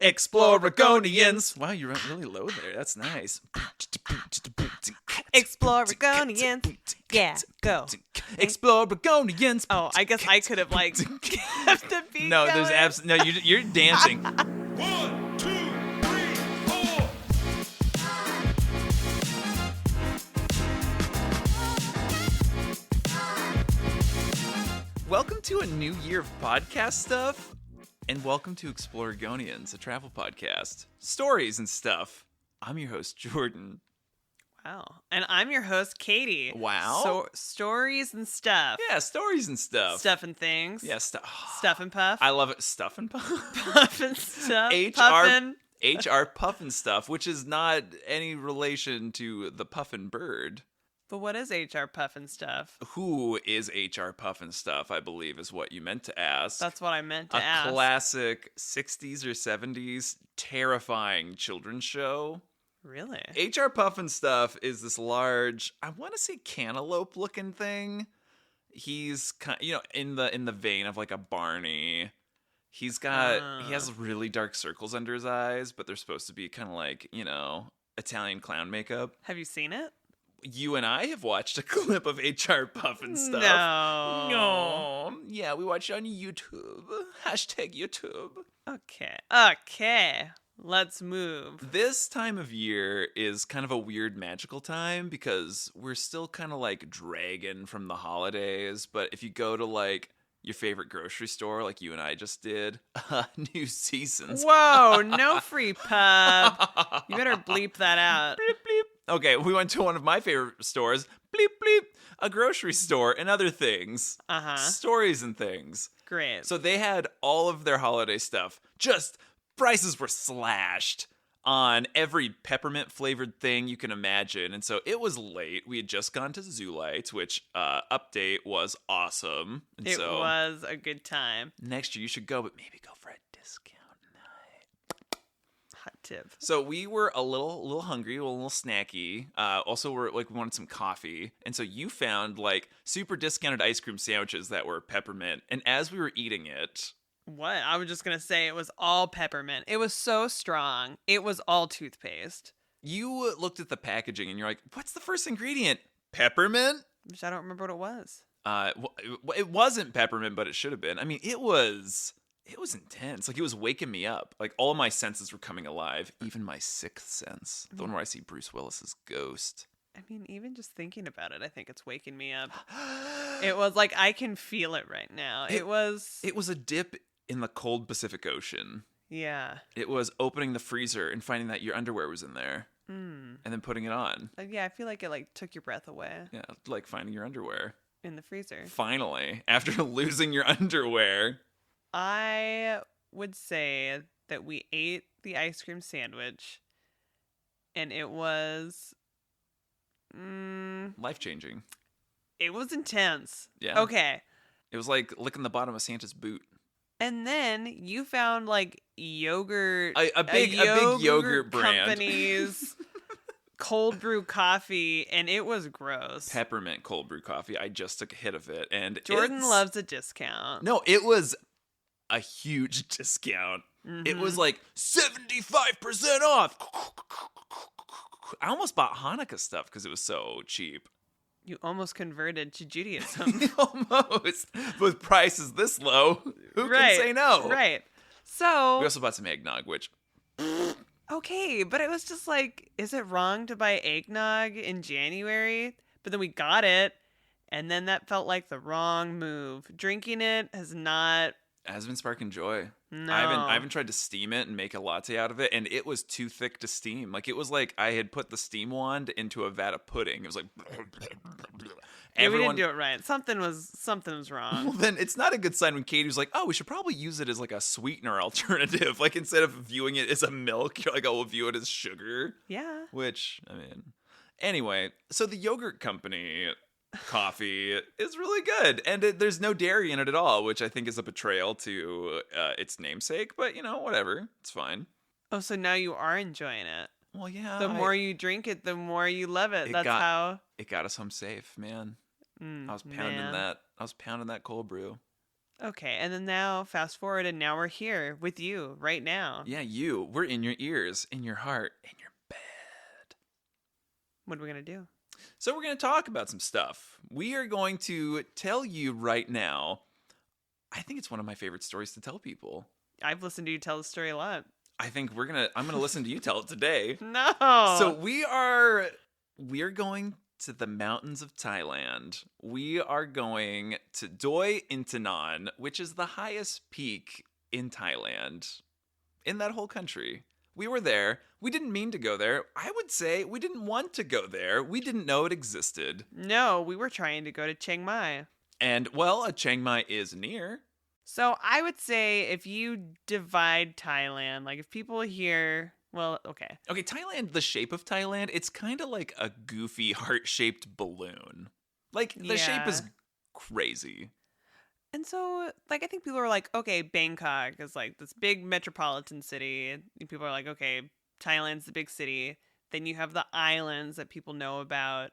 Exploragonians. Wow, you went really low there. That's nice. Exploragonians. Yeah, go. Exploragonians. Oh, I guess I could have like kept the beat No, going. there's absolutely no. You're dancing. 1, 2, 3, 4. Welcome to a new year of podcast stuff, and welcome to Exploragonians, a travel podcast, stories and stuff. I'm your host Jordan. Wow, and I'm your host Katie. Wow. So stories and stuff. Yeah, stories and stuff. Stuff and things. Yeah, Stuff and puff. I love it. Stuff and puff. Puff and stuff. HR puffin stuff, which is not any relation to the puffin bird. But what is HR puff and stuff? Who is HR puffin stuff, I believe, is what you meant to ask. That's what I meant to A ask. classic 60s or 70s terrifying children's show. Really? HR Puffin Stuff is this large, I want to say cantaloupe looking thing. He's kind in the vein of like a Barney. He has really dark circles under his eyes, but they're supposed to be kind of like, Italian clown makeup. Have you seen it? You and I have watched a clip of HR Puffin Stuff. No. Yeah, we watched it on YouTube. Hashtag YouTube. Okay. Let's move. This time of year is kind of a weird magical time because we're still kind of like dragging from the holidays. But if you go to like your favorite grocery store, like you and I just did, new seasons. Whoa, no free pub. You better bleep that out. Bleep, bleep. Okay, we went to one of my favorite stores, bleep, bleep, a grocery store and other things. Uh-huh. Stories and things. Great. So they had all of their holiday stuff. Just prices were slashed on every peppermint flavored thing you can imagine. And so it was late. We had just gone to Zoolites, which update was awesome. And it so was a good time. next year you should go, but maybe go for a discount night. Hot tip. So we were a little hungry, a little snacky. Also, we wanted some coffee. And so you found like super discounted ice cream sandwiches that were peppermint. And as we were eating it, What? I was just going to say it was all peppermint. It was so strong. It was all toothpaste. you looked at the packaging and you're like, what's the first ingredient? Peppermint? Which I don't remember what it was. It wasn't peppermint, but it should have been. I mean, it was intense. Like, it was waking me up. Like, all of my senses were coming alive. Even my sixth sense. The one where I see Bruce Willis's ghost. I mean, even just thinking about it, I think it's waking me up. It was like, I can feel it right now. It was a dip in the cold Pacific Ocean. Yeah. It was opening the freezer and finding that your underwear was in there. And then putting it on. Yeah, I feel like it like took your breath away Yeah, like finding your underwear. in the freezer. Finally, after losing your underwear. I would say that we ate the ice cream sandwich and it was Life-changing. it was intense. Yeah. Okay. It was like licking the bottom of Santa's boot. And then you found like yogurt, A big yogurt brand. company's cold brew coffee, and it was gross. Peppermint cold brew coffee. I just took a hit of it, and Jordan loves a discount. No, it was a huge discount. It was like 75% off. I almost bought Hanukkah stuff because it was so cheap. You almost converted to Judaism. Almost. With prices this low, who Right, can say no? Right. We So, also bought some eggnog, which okay, but it was just like, is it wrong to buy eggnog in January? But then we got it, and then that felt like the wrong move. Drinking it has not. has been sparking joy. No. I haven't tried to steam it and make a latte out of it, and it was too thick to steam. Like, it was like I had put the steam wand into a vat of pudding. It was like Yeah, we didn't do it right. Something was Well, wrong. then it's not a good sign when Katie was like, oh, we should probably use it as like a sweetener alternative. Like, instead of viewing it as a milk, you're like, oh, we'll view it as sugar. Yeah. Which, I mean, anyway, so the yogurt company coffee is really good. And there's no dairy in it at all, which I think is a betrayal to its namesake. But, whatever. It's fine. Oh, so now you are enjoying it. Well, yeah. The more you drink it, the more you love it. That's how. It got us home safe, man. I was pounding man. that. I was pounding that cold brew. Okay, and then now, fast forward, and now we're here with you right now. Yeah, we're in your ears, in your heart, in your bed. What are we going to do? So we're going to talk about some stuff. We are going to tell you right now. I think it's one of my favorite stories to tell people. I've listened to you tell the story a lot. I think I'm going to listen to you tell it today. No! So we're going to the mountains of Thailand. We are going to Doi Inthanon, which is the highest peak in Thailand, in that whole country. We were there. We didn't mean to go there. I would say we didn't want to go there. We didn't know it existed. No, we were trying to go to Chiang Mai. And, well, Chiang Mai is near. So I would say if you divide Thailand, like if people here, well, okay. Okay, Thailand, the shape of Thailand, it's kind of like a goofy heart-shaped balloon. Like, the shape is crazy. And so, like, I think people are like, okay, Bangkok is like this big metropolitan city. And people are like, okay, Thailand's the big city. Then you have the islands that people know about.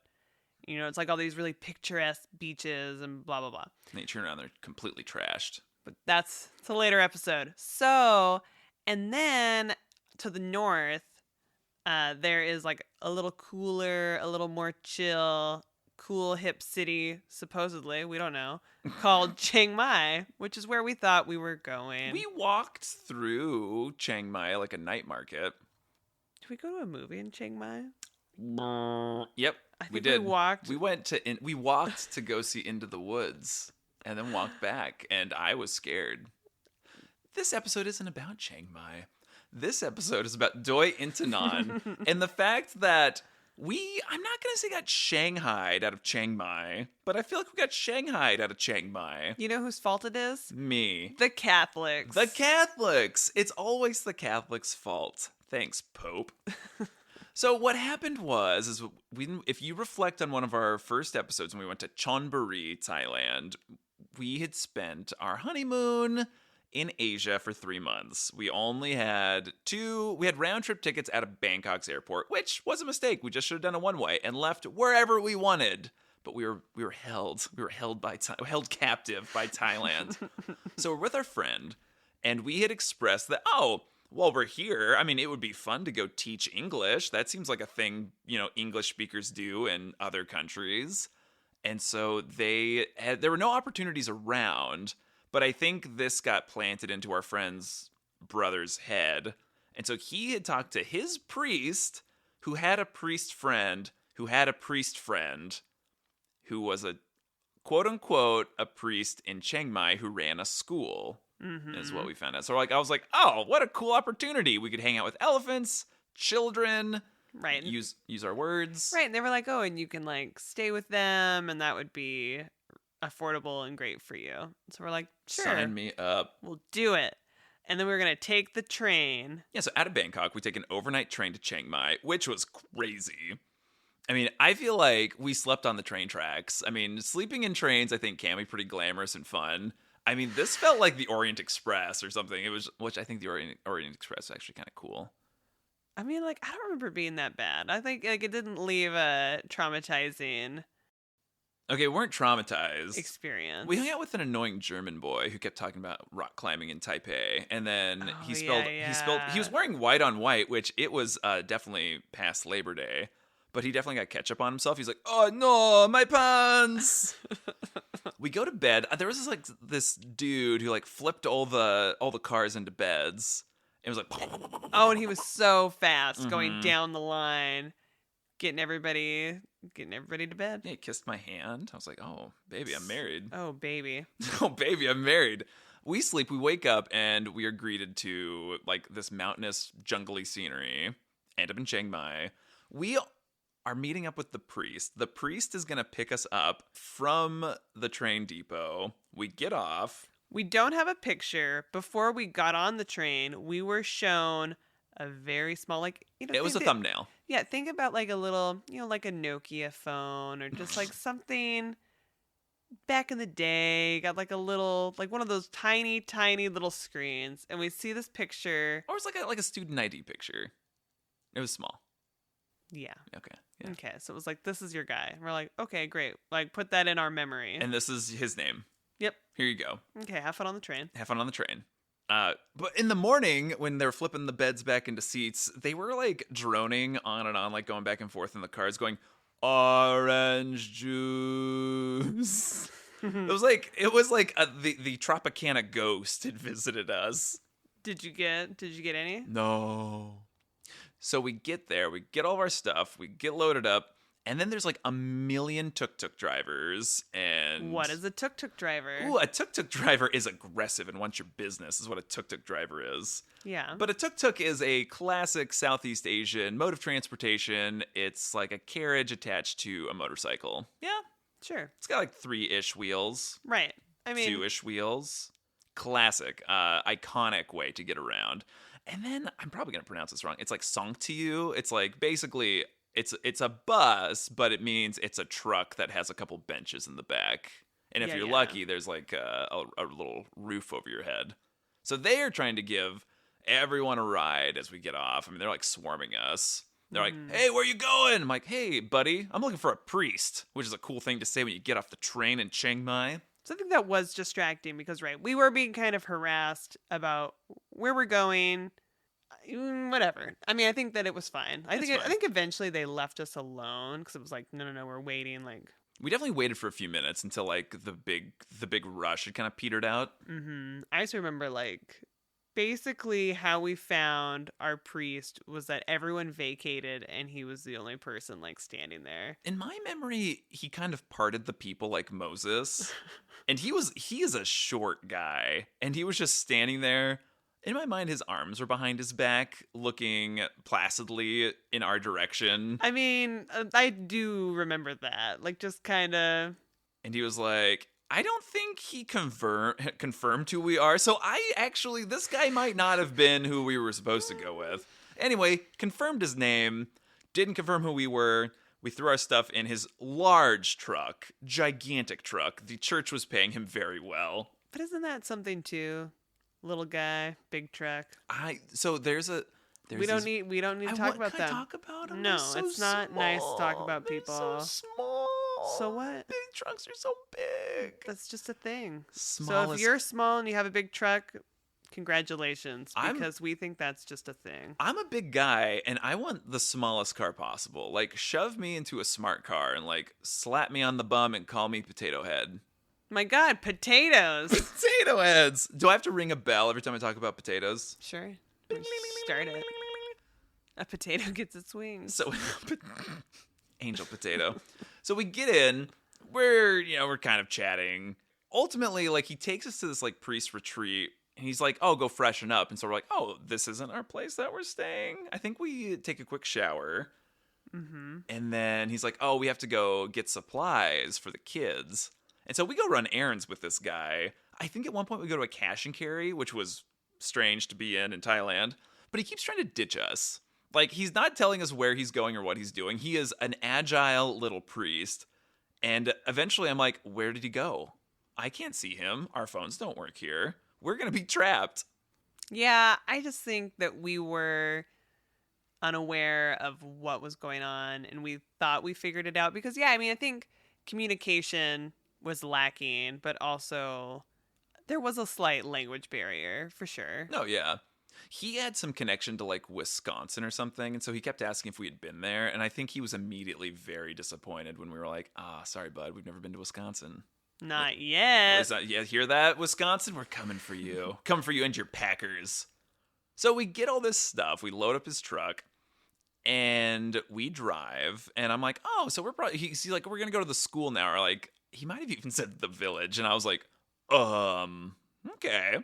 You know, it's like all these really picturesque beaches and blah, blah, blah. And they turn around, they're completely trashed. But it's a later episode. So, and then to the north, there is like a little cooler, a little more chill, cool hip city, supposedly, we don't know, called Chiang Mai, which is where we thought we were going. We walked through Chiang Mai like a night market. Did we go to a movie in Chiang Mai? Yep, I think we did. we walked. We walked to go see Into the Woods, and then walked back, and I was scared. This episode isn't about Chiang Mai. This episode is about Doi Inthanon, and the fact that I'm not going to say got shanghaied out of Chiang Mai, but I feel like we got shanghaied out of Chiang Mai. You know whose fault it is? Me. The Catholics. The Catholics! It's always the Catholics' fault. Thanks, Pope. So what happened was if you reflect on one of our first episodes when we went to Chonburi, Thailand, we had spent our honeymoon in Asia for 3 months. We only had round trip tickets out of Bangkok's airport, which was a mistake. We just should have done a one-way and left wherever we wanted. But we were held captive by Thailand. So we're with our friend, and we had expressed that, while we're here, I mean, it would be fun to go teach English. That seems like a thing, English speakers do in other countries. And so there were no opportunities around, but I think this got planted into our friend's brother's head. And so he had talked to his priest, who had a priest friend, who had a priest friend, who was a quote-unquote a priest in Chiang Mai who ran a school. Is what we found out. So I was like, oh, what a cool opportunity. We could hang out with elephants, children, right? Use our words. Right. And they were like, oh, and you can like stay with them, and that would be affordable and great for you. So we're like, sure. Sign me up. We'll do it. And then we were going to take the train. Yeah, so out of Bangkok, we take an overnight train to Chiang Mai, which was crazy. I mean, I feel like we slept on the train tracks. I mean, sleeping in trains, I think, can be pretty glamorous and fun. I mean, this felt like the Orient Express or something. Which I think the Orient Express is actually kind of cool. I mean, like, I don't remember being that bad. I think like it didn't leave a traumatizing. Okay, we weren't traumatized. Experience. We hung out with an annoying German boy who kept talking about rock climbing in Taipei, and then he was wearing white on white, which it was definitely past Labor Day, but he definitely got ketchup on himself. He's like, "Oh no, my pants!" We go to bed. There was this dude who flipped all the cars into beds. It was like, oh, and he was so fast going down the line, getting everybody to bed. Yeah, he kissed my hand. I was like, oh, baby, I'm married. Oh, baby. Oh, baby, I'm married. We sleep, we wake up, and we are greeted to this mountainous, jungly scenery. End up in Chiang Mai. We are meeting up with the priest. The priest is going to pick us up from the train depot. We get off. We don't have a picture. Before we got on the train, we were shown a very small, it was a thumbnail. Yeah, think about a little, like a Nokia phone or just something back in the day. Got a little, one of those tiny, tiny little screens. And we see this picture. Or it's like a student ID picture. It was small. Yeah. Okay. Yeah. Okay, so it was this is your guy. And we're like, okay, great. Put that in our memory. And this is his name. Yep. Here you go. Okay, have fun on the train. Have fun on the train. But in the morning, when they're flipping the beds back into seats, they were like droning on and on, like going back and forth in the cars, going, orange juice. It was like the Tropicana ghost had visited us. Did you get any? No. So we get there, we get all of our stuff, we get loaded up, and then there's like a million tuk-tuk drivers. And What is a tuk-tuk driver? Ooh, a tuk-tuk driver is aggressive and wants your business, is what a tuk-tuk driver is. Yeah. But a tuk-tuk is a classic Southeast Asian mode of transportation. It's like a carriage attached to a motorcycle. Yeah, Sure. it's got like 3-ish wheels, Right. I mean, 2-ish wheels. Classic, iconic way to get around. And then, I'm probably going to pronounce this wrong. It's like songtiu. It's like basically... It's a bus, but it means it's a truck that has a couple benches in the back. And if Yeah, you're yeah. lucky, there's like a little roof over your head. So they are trying to give everyone a ride as we get off. I mean, they're like swarming us. They're like, hey, where you going? I'm like, hey, buddy, I'm looking for a priest, which is a cool thing to say when you get off the train in Chiang Mai. so I think that was distracting because, right, we were being kind of harassed about where we're going. Whatever. I mean, I think that it was fine. I It's think fine. eventually they left us alone because it was like, no, we're waiting. Like, We definitely waited for a few minutes until like the big rush had kind of petered out. I just remember like basically how we found our priest was that everyone vacated and he was the only person like standing there. In my memory, he kind of parted the people like Moses. And he is a short guy. And he was just standing there. In my mind, his arms were behind his back, looking placidly in our direction. I mean, I do remember that. Like, just kind of. And he was like, I don't think he confirmed who we are. So this guy might not have been who we were supposed to go with. Anyway, confirmed his name, didn't confirm who we were. We threw our stuff in his large truck, gigantic truck. The church was paying him very well. But isn't that something too? Little guy, big truck. There's We don't need to talk about can I them. talk about them? No, They're so it's not nice to talk small. about They're people. so small. So what? Big trucks are so big. That's just a thing. So Small if as- you're small and you have a big truck, congratulations, I'm- because we think that's just a thing. I'm a big guy, and I want the smallest car possible. Like, shove me into a smart car and like slap me on the bum and call me Potato Head. My God, potatoes. Potato heads. Do I have to ring a bell every time I talk about potatoes? Sure. Start it. A potato gets its wings. So, angel potato. So we get in. We're kind of chatting. Ultimately, like, he takes us to this like priest retreat, and he's like, "Oh, go freshen up." And so we're like, "Oh, this isn't our place that we're staying. I think we take a quick shower." Mm-hmm. And then he's like, "Oh, we have to go get supplies for the kids." And so we go run errands with this guy. I think at one point we go to a cash and carry, which was strange to be in Thailand. But he keeps trying to ditch us. Like, he's not telling us where he's going or what he's doing. He is an agile little priest. And eventually I'm like, where did he go? I can't see him. Our phones don't work here. We're going to be trapped. Yeah, I just think that we were unaware of what was going on and we thought we figured it out because, yeah, I mean, I think communication was lacking, but also there was a slight language barrier for sure. No, yeah. He had some connection to like Wisconsin or something, and so he kept asking if we had been there, and I think he was immediately very disappointed when we were like, sorry, bud, we've never been to Wisconsin. Not yet. Yeah, hear that, Wisconsin? We're coming for you. Coming for you and your Packers. So we get all this stuff, we load up his truck, and we drive, and I'm like, oh, so we're probably, he's like, we're gonna go to the school now, or like, he might have even said the village, and I was like, okay.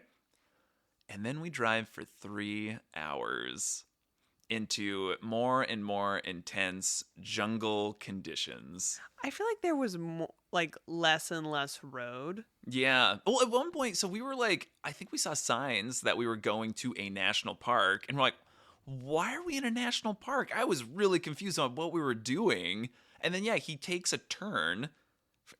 And then we drive for 3 hours into more and more intense jungle conditions. I feel like there was less and less road. Yeah. Well, at one point, so we were like, I think we saw signs that we were going to a national park, and we're like, why are we in a national park? I was really confused on what we were doing. And then, yeah, he takes a turn,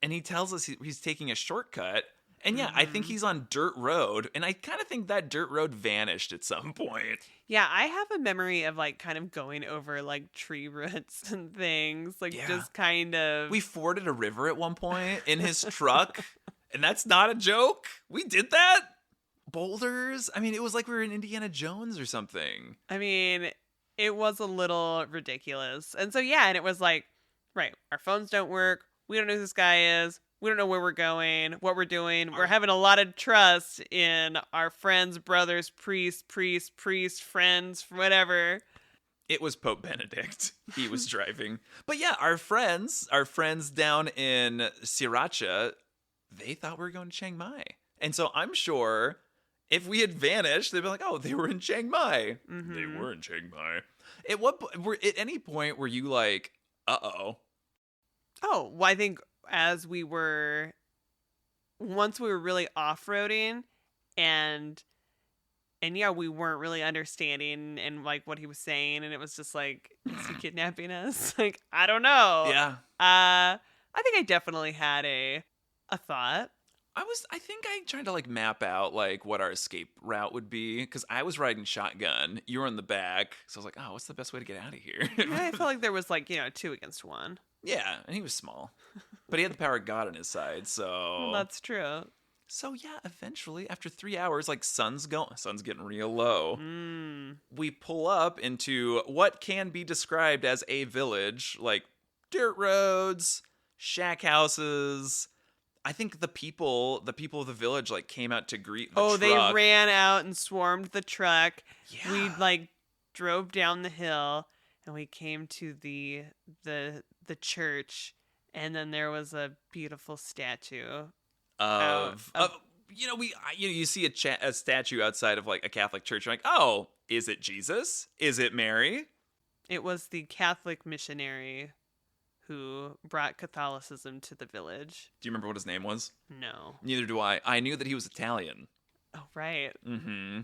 and he tells us he's taking a shortcut. And yeah, I think he's on dirt road, and I kind of think that dirt road vanished at some point. Yeah, I have a memory of like kind of going over like tree roots and things, like Yeah. just kind of. We forded a river at one point in his truck, And that's not a joke. We did that. Boulders. I mean, it was like we were in Indiana Jones or something. I mean, it was a little ridiculous. And so, yeah, and it was like, right, our phones don't work. We don't know who this guy is. We don't know where we're going, what we're doing. We're having a lot of trust in our friends, brothers, priests, friends, whatever. It was Pope Benedict. He was driving. But yeah, our friends down in Sriracha, they thought we were going to Chiang Mai. And so I'm sure if we had vanished, they'd be like, oh, they were in Chiang Mai. Mm-hmm. They were in Chiang Mai. At any point were you like, uh-oh? Oh, well, I think once we were really off-roading and yeah, we weren't really understanding and like what he was saying, and it was just like, is he kidnapping us? Like, I don't know. Yeah. I think I definitely had a thought. I think I tried to like map out like what our escape route would be, because I was riding shotgun, you were in the back, so I was like, oh, what's the best way to get out of here? I felt like there was like, 2 against 1. Yeah, and he was small, but he had the power of God on his side, so Well, that's true. So yeah, eventually after 3 hours, like sun's getting real low. We pull up into what can be described as a village, like dirt roads, shack houses. I think the people of the village like came out to greet the truck. They ran out and swarmed the truck. Yeah. We like drove down the hill and we came to the church, and then there was a beautiful statue of you see a statue outside of like a Catholic church. You're like, oh, is it Jesus? Is it Mary? It was the Catholic missionary who brought Catholicism to the village. Do you remember what his name was? No. Neither do I. I knew that he was Italian. Oh, right. Mm-hmm.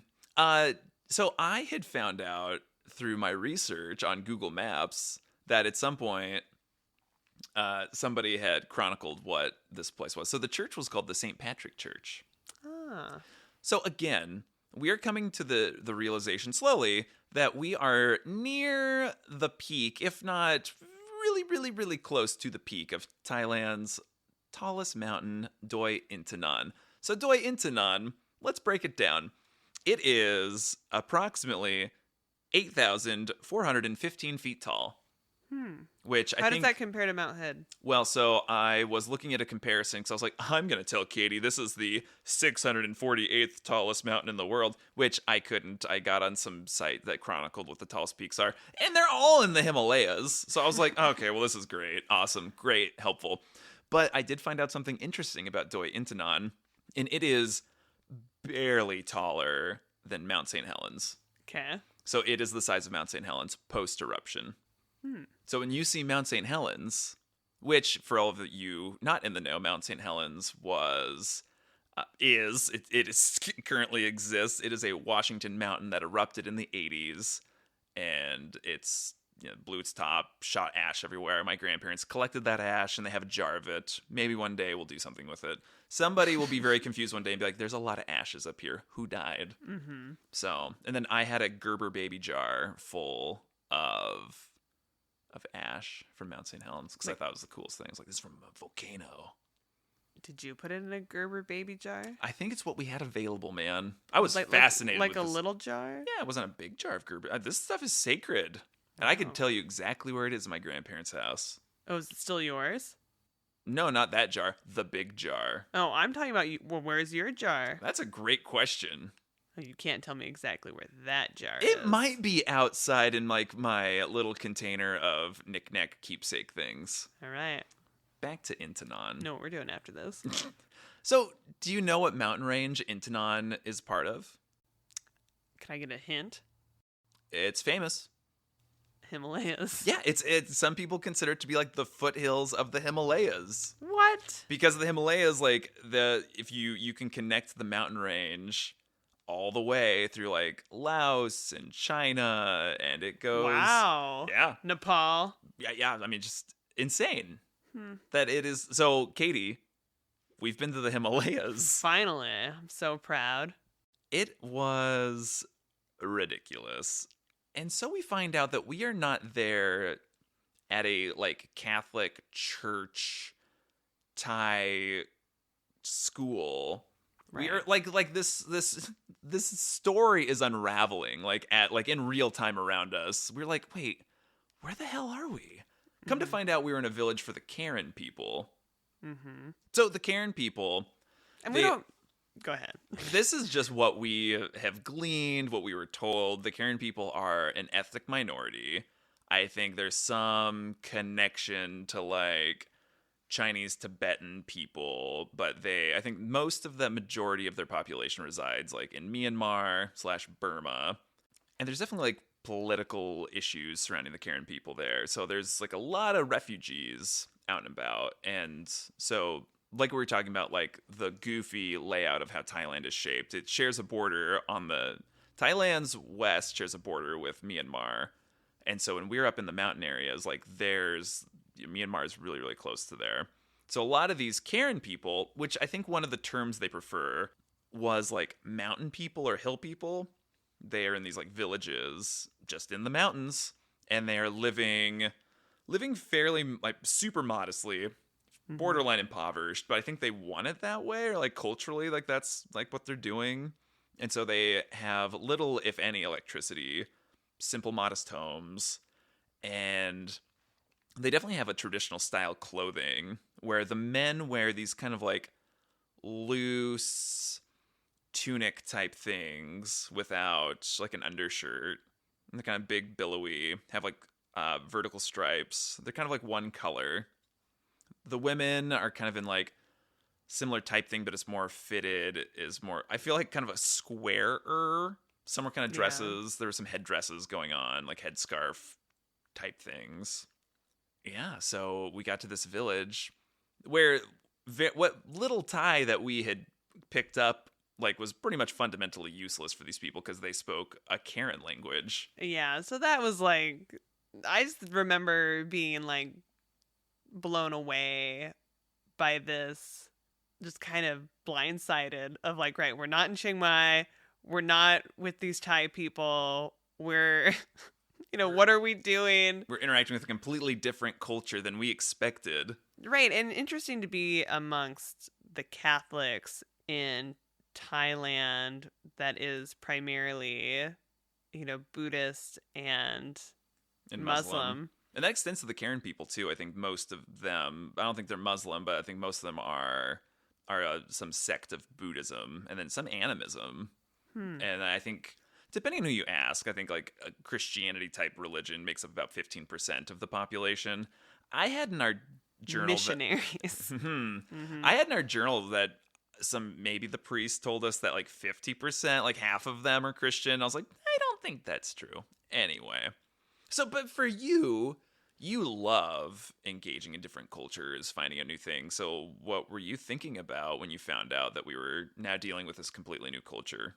So I had found out through my research on Google Maps that at some point somebody had chronicled what this place was. So the church was called the St. Patrick Church. Ah. So again, we are coming to the realization slowly that we are near the peak, if not really, really, really close to the peak of Thailand's tallest mountain, Doi Inthanon. So Doi Inthanon, let's break it down. It is approximately 8,415 feet tall. Which I How think, does that compare to Mount Hood? well, so I was looking at a comparison because I was like, I'm going to tell Katie this is the 648th tallest mountain in the world, which I couldn't. I got on some site that chronicled what the tallest peaks are, and they're all in the Himalayas. So I was like, okay, well, this is great. Awesome. Great. Helpful. But I did find out something interesting about Doi Inthanon, and it is barely taller than Mount St. Helens. Okay. So it is the size of Mount St. Helens post-eruption. So when you see Mount St. Helens, which for all of you not in the know, Mount St. Helens currently exists. It is a Washington mountain that erupted in the 80s, and it's blew its top, shot ash everywhere. My grandparents collected that ash, and they have a jar of it. Maybe one day we'll do something with it. Somebody will be very confused one day and be like, there's a lot of ashes up here. Who died? Mm-hmm. So, and then I had a Gerber baby jar full of ash from Mount St. Helens because I thought it was the coolest thing. It's like, this is from a volcano. Did you put it in a Gerber baby jar? I think it's what we had available, man. I was fascinated like with a this. little jar? Yeah, it wasn't a big jar of Gerber. This stuff is sacred. And I could tell you exactly where it is in my grandparents' house. Oh, is it still yours? No, not that jar. The big jar. Oh, I'm talking about you. Well, where's your jar? That's a great question. Oh, you can't tell me exactly where that jar is. It might be outside in like my little container of knick-knack keepsake things. All right. Back to Inthanon. Know what we're doing after this. So, do you know what mountain range Inthanon is part of? Can I get a hint? It's famous. Himalayas. Yeah, it's some people consider it to be like the foothills of the Himalayas. What? Because the Himalayas, like if you can connect the mountain range all the way through like Laos and China, and it goes. Wow. Yeah. Nepal. Yeah. I mean, just insane that it is. So, Katie, we've been to the Himalayas. Finally, I'm so proud. It was ridiculous. And so we find out that we are not there at a like Catholic church Thai school. Right. We are like this story is unraveling in real time around us. We're like, wait, where the hell are we? Come to find out, we were in a village for the Karen people. Mm-hmm. So the Karen people, And we don't. Go ahead. this is just what we have gleaned, what we were told. The Karen people are an ethnic minority. I think there's some connection to like Chinese Tibetan people, but I think most of the majority of their population resides like in Myanmar / Burma. And there's definitely like political issues surrounding the Karen people there. So there's like a lot of refugees out and about. And so like we were talking about, like the goofy layout of how Thailand is shaped, it shares a border Thailand's west shares a border with Myanmar. And so when we're up in the mountain areas, like Myanmar is really, really close to there. So a lot of these Karen people, which I think one of the terms they prefer was like mountain people or hill people. They are in these like villages just in the mountains, and they are living fairly like super modestly, borderline impoverished, but I think they want it that way, or like culturally, like that's like what they're doing. And so they have little, if any, electricity, simple, modest homes, and they definitely have a traditional style clothing where the men wear these kind of like loose tunic type things without like an undershirt. And they're kind of big, billowy, have like vertical stripes. They're kind of like one color. The women are kind of in like similar type thing, but it's more fitted, I feel like kind of a squarer. Some are kind of dresses. There were some headdresses going on, like headscarf type things. Yeah, so we got to this village where what little Thai that we had picked up like was pretty much fundamentally useless for these people because they spoke a Karen language. Yeah, so that was like, I just remember being like blown away by this, just kind of blindsided of like, right, we're not in Chiang Mai, we're not with these Thai people, we're what are we doing? We're interacting with a completely different culture than we expected. Right, and interesting to be amongst the Catholics in Thailand that is primarily, Buddhist and Muslim. And that extends to the Karen people too. I think most of them, I don't think they're Muslim, but I think most of them are some sect of Buddhism, and then some animism. And I think, depending on who you ask, I think like a Christianity type religion makes up about 15% of the population. I had in our journal missionaries. I had in our journal that maybe the priest told us that like 50%, like half of them are Christian. I was like, I don't think that's true. Anyway. So, but for you love engaging in different cultures, finding out new things. So what were you thinking about when you found out that we were now dealing with this completely new culture?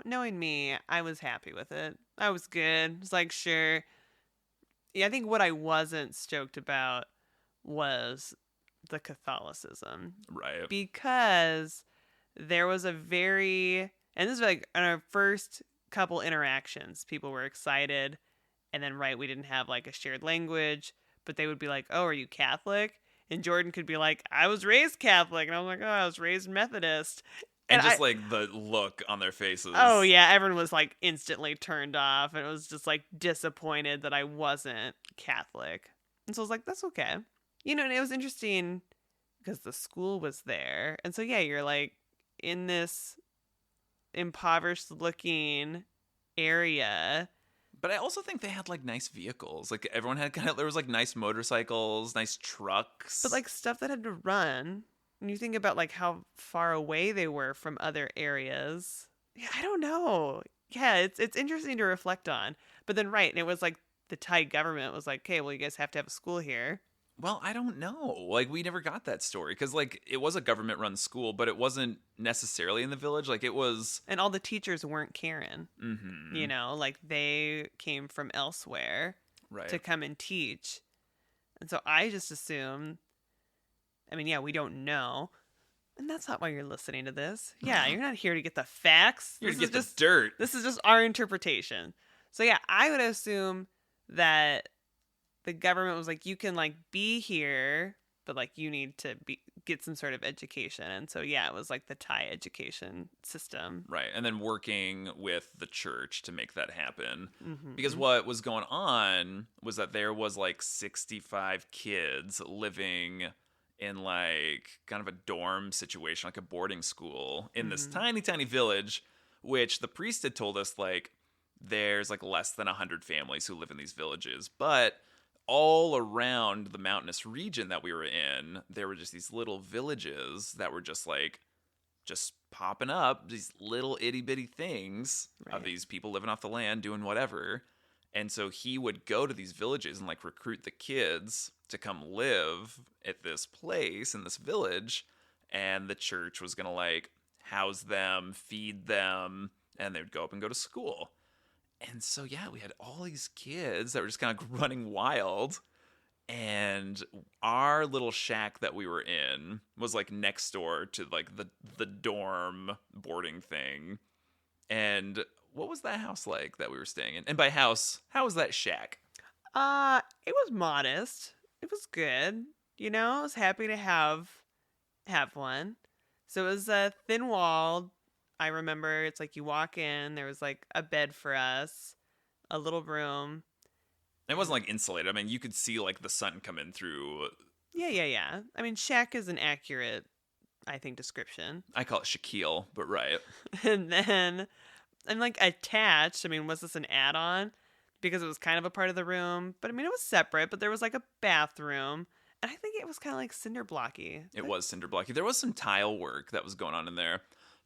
Knowing me, I was happy with it. I was good. It's like, sure. Yeah, I think what I wasn't stoked about was the Catholicism. Right. Because there was and this is like in our first couple interactions, people were excited. And then, right, we didn't have like a shared language, but they would be like, oh, are you Catholic? And Jordan could be like, I was raised Catholic. And I was like, oh, I was raised Methodist. And just like the look on their faces. Oh, yeah. Everyone was like instantly turned off. And it was just like disappointed that I wasn't Catholic. And so I was like, that's okay. And it was interesting because the school was there. And so, yeah, you're like in this impoverished looking area. But I also think they had like nice vehicles. Like everyone had there was like nice motorcycles, nice trucks. But like stuff that had to run. When you think about like how far away they were from other areas. Yeah, I don't know. Yeah, it's interesting to reflect on. But then, right, and it was like the Thai government was like, okay, well, you guys have to have a school here. Well, I don't know. Like, we never got that story. Because, like, it was a government-run school, but it wasn't necessarily in the village. Like, it was... And all the teachers weren't Karen. Mm-hmm. Like, they came from elsewhere right. to come and teach. And so I just assume... I mean, yeah, we don't know. And that's not why you're listening to this. Yeah, you're not here to get the facts. You're here to get the dirt. This is just our interpretation. So, yeah, I would assume that... the government was like, you can like be here, but like you need to get some sort of education. And so, yeah, it was like the Thai education system. Right. And then working with the church to make that happen. Mm-hmm. Because what was going on was that there was like 65 kids living in like kind of a dorm situation, like a boarding school in this tiny, tiny village, which the priest had told us like there's like less than 100 families who live in these villages. But all around the mountainous region that we were in, there were just these little villages that were just popping up, these little itty bitty things of these people living off the land doing whatever. And so he would go to these villages and like recruit the kids to come live at this place in this village. And the church was going to like house them, feed them, and they would go up and go to school. And so, yeah, we had all these kids that were just kind of running wild. And our little shack that we were in was like next door to like the dorm boarding thing. And what was that house like that we were staying in? And by house, how was that shack? It was modest. It was good. You know, I was happy to have one. So it was thin walled. I remember it's like you walk in, there was like a bed for us, a little room. It wasn't like insulated. I mean, you could see like the sun come in through. Yeah. I mean, shack is an accurate, I think, description. I call it Shaquille, but right. And then, and like attached, I mean, was this an add-on? Because it was kind of a part of the room. But I mean, it was separate, but there was like a bathroom. And I think it was kind of like cinder blocky. It was cinder blocky. There was some tile work that was going on in there.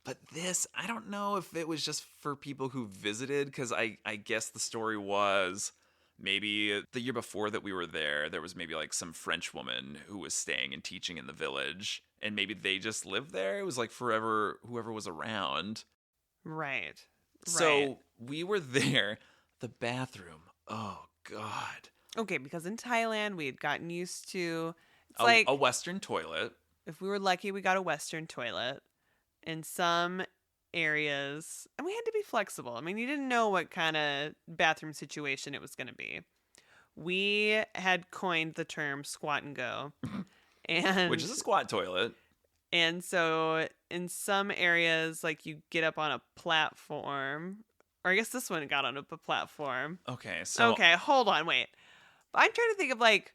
But this, I don't know if it was just for people who visited, because I guess the story was maybe the year before that we were there was maybe like some French woman who was staying and teaching in the village, and maybe they just lived there. It was like forever, whoever was around. Right. So we were there. The bathroom, oh God. Okay, because in Thailand, we had gotten used to, it's like a Western toilet. If we were lucky, we got a Western toilet. In some areas, and we had to be flexible. I mean, you didn't know what kind of bathroom situation it was going to be. We had coined the term squat and go. And Which is a squat toilet. And so in some areas, like you get up on a platform, or I guess this one got on a platform. Okay, so Okay, hold on, wait. I'm trying to think of like,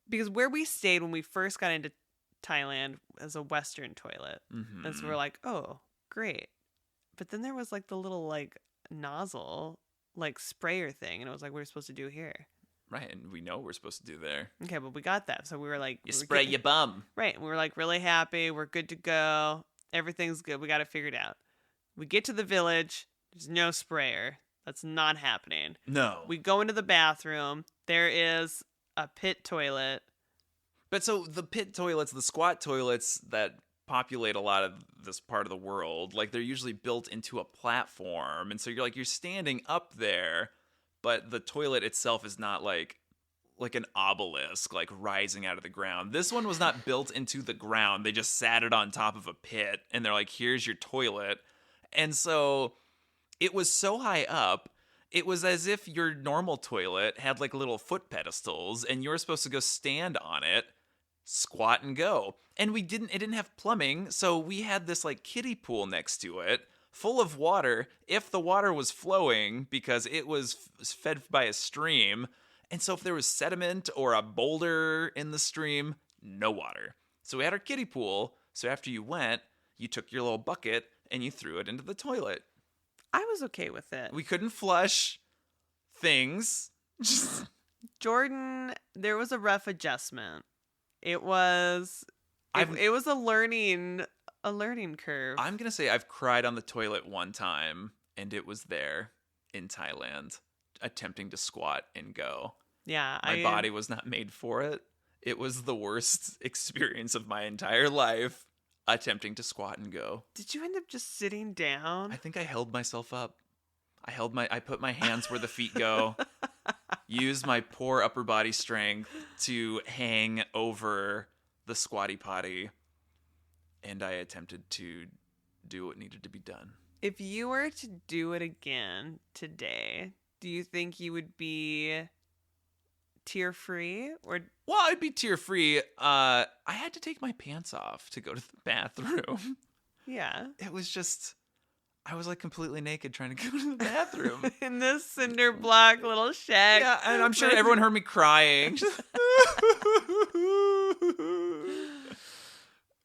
because where we stayed when we first got into Thailand as a Western toilet. Mm-hmm. And so we're like, oh, great. But then there was like the little like nozzle, like sprayer thing. And it was like, what are we supposed to do here? Right, and we know what we're supposed to do there. Okay, but we got that. So we were like, You spray your bum. Right. And we were like really happy. We're good to go. Everything's good. We got it figured out. We get to the village. There's no sprayer. That's not happening. No. We go into the bathroom. There is a pit toilet. But so the pit toilets, the squat toilets that populate a lot of this part of the world, like they're usually built into a platform. And so you're standing up there, but the toilet itself is not like an obelisk, like rising out of the ground. This one was not built into the ground. They just sat it on top of a pit and they're like, here's your toilet. And so it was so high up, it was as if your normal toilet had like little foot pedestals and you were supposed to go stand on it, squat and go. And it didn't have plumbing, so we had this like kiddie pool next to it, full of water if the water was flowing, because it was fed by a stream. And so if there was sediment or a boulder in the stream, no water. So we had our kiddie pool, so after you went, you took your little bucket and you threw it into the toilet. I was okay with it. We couldn't flush things. Jordan, there was a rough adjustment. It was a learning curve. I'm going to say I've cried on the toilet one time, and it was there in Thailand, attempting to squat and go. Yeah. My body was not made for it. It was the worst experience of my entire life, attempting to squat and go. Did you end up just sitting down? I think I held myself up. I put my hands where the feet go, used my poor upper body strength to hang over the squatty potty, and I attempted to do what needed to be done. If you were to do it again today, do you think you would be tier free or Well, I'd be tier free. I had to take my pants off to go to the bathroom. yeah. It was just, I was like completely naked trying to go to the bathroom. In this cinder block little shack. Yeah, and I'm sure everyone heard me crying.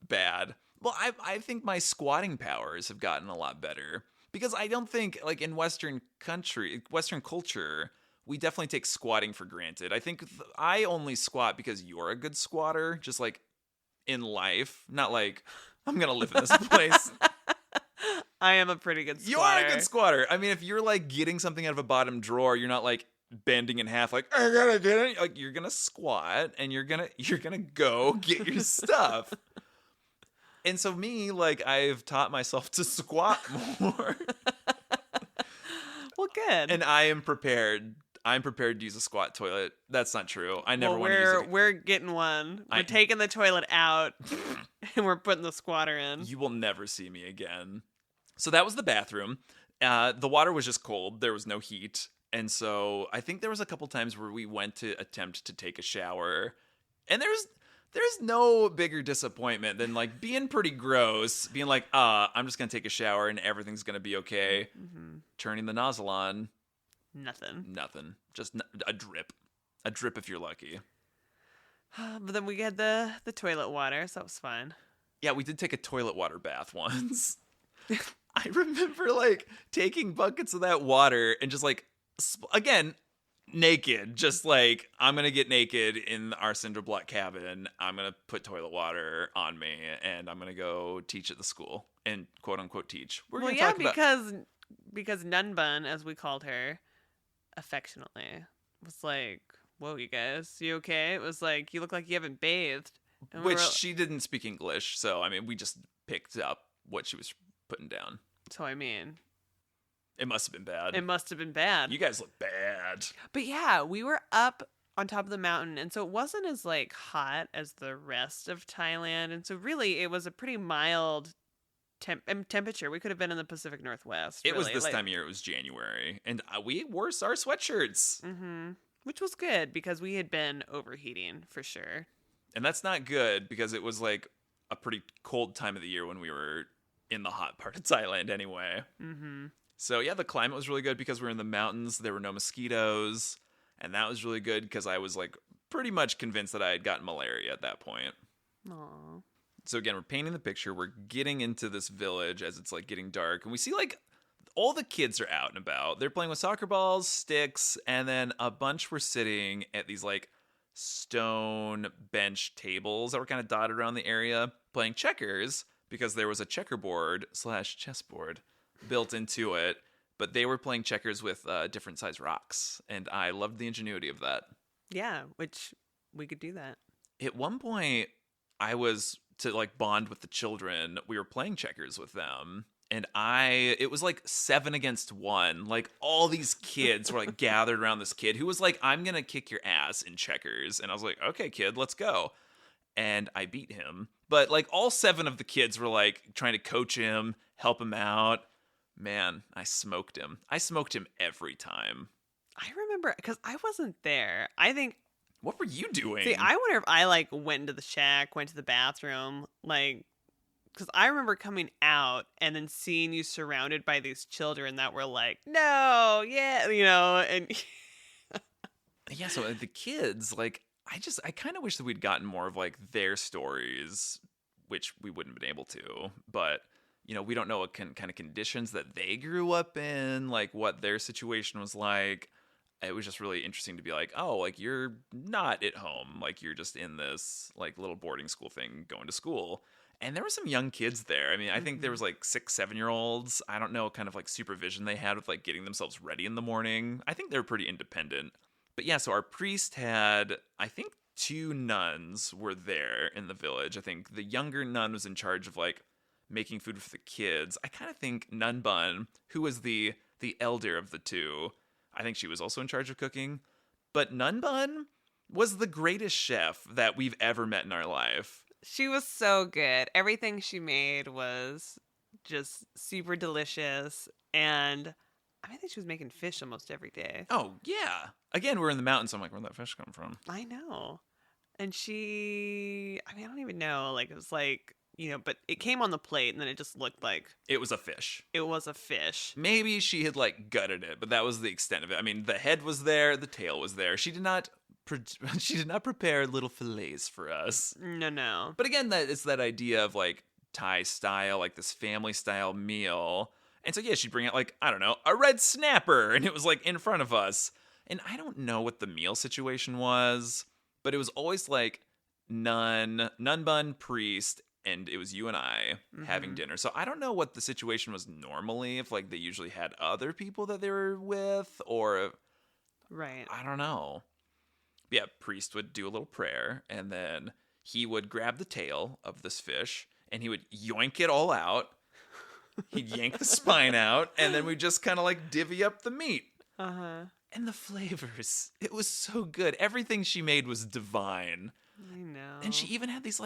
Bad. Well, I think my squatting powers have gotten a lot better because I don't think like in Western culture, we definitely take squatting for granted. I think I only squat because you're a good squatter, just like in life, not like I'm gonna live in this place. I am a pretty good You squatter. are a good squatter. I mean, if you're like getting something out of a bottom drawer, you're not like bending in half, like I gotta get it. Like you're gonna squat and you're gonna go get your stuff. And so me, like I've taught myself to squat more, Well, good. and I am prepared. I'm prepared to use a squat toilet. That's not true. I never well, want to use it. we're getting one. We're taking the toilet out and we're putting the squatter in. You will never see me again. So that was the bathroom. The water was just cold. There was no heat. And so I think there was a couple times where we went to attempt to take a shower. And there's no bigger disappointment than like being pretty gross, being like, I'm just going to take a shower and everything's going to be okay. Mm-hmm. Turning the nozzle on. Nothing. Just a drip. A drip if you're lucky. But then we had the toilet water, so that was fine. Yeah, we did take a toilet water bath once. I remember like taking buckets of that water and just like, again, naked. Just like, I'm going to get naked in our cinder block cabin. I'm going to put toilet water on me and I'm going to go teach at the school and quote unquote teach. We're Well, going to yeah, talk about... because Nun Bun, as we called her, affectionately, was like, "Whoa, you guys, you okay?" It was like, "You look like you haven't bathed." And we Which were- she didn't speak English, so I mean, we just picked up what she was putting down. So I mean, It must have been bad. it must have been bad. You guys look bad. But yeah, we were up on top of the mountain, and so it wasn't as like hot as the rest of Thailand, and so really it was a pretty mild temperature. We could have been in the Pacific Northwest. It was really. this Like, time of year. It was January, and we wore our sweatshirts. which was good because we had been overheating for sure. And that's not good because it was like a pretty cold time of the year when we were in the hot part of Thailand anyway. So yeah, the climate was really good because we were in the mountains. There were no mosquitoes. And that was really good because I was like pretty much convinced that I had gotten malaria at that point. Aww. So again, we're painting the picture. We're getting into this village as it's like getting dark. And we see like all the kids are out and about. They're playing with soccer balls, sticks, and then a bunch were sitting at these like stone bench tables that were kind of dotted around the area playing checkers because there was a checkerboard/chessboard built into it. But they were playing checkers with different size rocks. And I loved the ingenuity of that. Yeah, which we could do that. At one point, I was to like bond with the children. We were playing checkers with them. And it was like 7 against 1. Like all these kids were like gathered around this kid who was like, I'm going to kick your ass in checkers. And I was like, okay, kid, let's go. And I beat him. But like all 7 of the kids were like trying to coach him, help him out. Man, I smoked him. I smoked him every time. I remember because I wasn't there. I think. What were you doing? See, I wonder if I like went into the shack, went to the bathroom, like, because I remember coming out and then seeing you surrounded by these children that were like, no, yeah, and. Yeah, so the kids, like, I kind of wish that we'd gotten more of like their stories, which we wouldn't have been able to, but. We don't know what kind of conditions that they grew up in, like what their situation was like. It was just really interesting to be like, oh, like you're not at home. Like you're just in this like little boarding school thing going to school. And there were some young kids there. I mean, I think there was like 6, 7-year-olds. I don't know what kind of like supervision they had with like getting themselves ready in the morning. I think they were pretty independent. But yeah, so our priest had, I think 2 nuns were there in the village. I think the younger nun was in charge of like making food for the kids. I kind of think Nun Bun, who was the elder of the 2, I think she was also in charge of cooking. But Nun Bun was the greatest chef that we've ever met in our life. She was so good. Everything she made was just super delicious. And I think she was making fish almost every day. Oh, yeah. Again, we're in the mountains, so I'm like, where'd that fish come from? I know. And I don't even know. Like, it was like, but it came on the plate and then it just looked like It was a fish. it was a fish. Maybe she had, like, gutted it, but that was the extent of it. I mean, the head was there, the tail was there. She did not prepare little fillets for us. No. But again, it's that idea of, like, Thai style, like this family style meal. And so, yeah, she'd bring out, like, I don't know, a red snapper, and it was, like, in front of us. And I don't know what the meal situation was, but it was always, like, nun bun, priest, and it was you and I having dinner. So I don't know what the situation was normally, if, like, they usually had other people that they were with, or... Right. I don't know. Yeah, priest would do a little prayer, and then he would grab the tail of this fish, and he would yoink it all out. He'd yank the spine out, and then we'd just kind of like divvy up the meat. Uh-huh. And the flavors, it was so good. Everything she made was divine. I know. And she even had these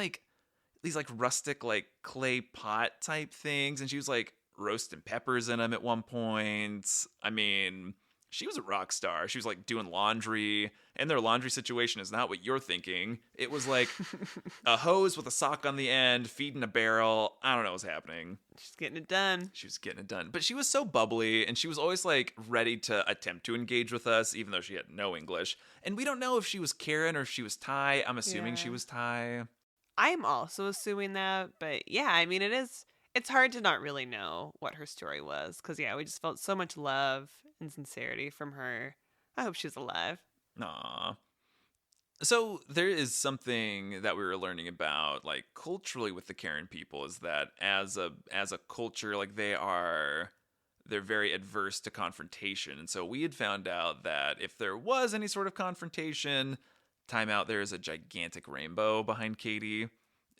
rustic like clay pot type things, and she was like roasting peppers in them at one point. I mean, she was a rock star. She was like doing laundry, and their laundry situation is not what you're thinking. It was like a hose with a sock on the end, feeding a barrel. I don't know what's happening. She's getting it done. She was getting it done. But she was so bubbly, and she was always like ready to attempt to engage with us, even though she had no English. And we don't know if she was Karen or if she was Thai. I'm assuming she was Thai. I'm also assuming that, but yeah, I mean, it's hard to not really know what her story was, because yeah, we just felt so much love and sincerity from her. I hope she's alive. Aw. So there is something that we were learning about, like, culturally with the Karen people, is that as a culture, like, they're very adverse to confrontation. And so we had found out that if there was any sort of confrontation, time out, there is a gigantic rainbow behind Katie.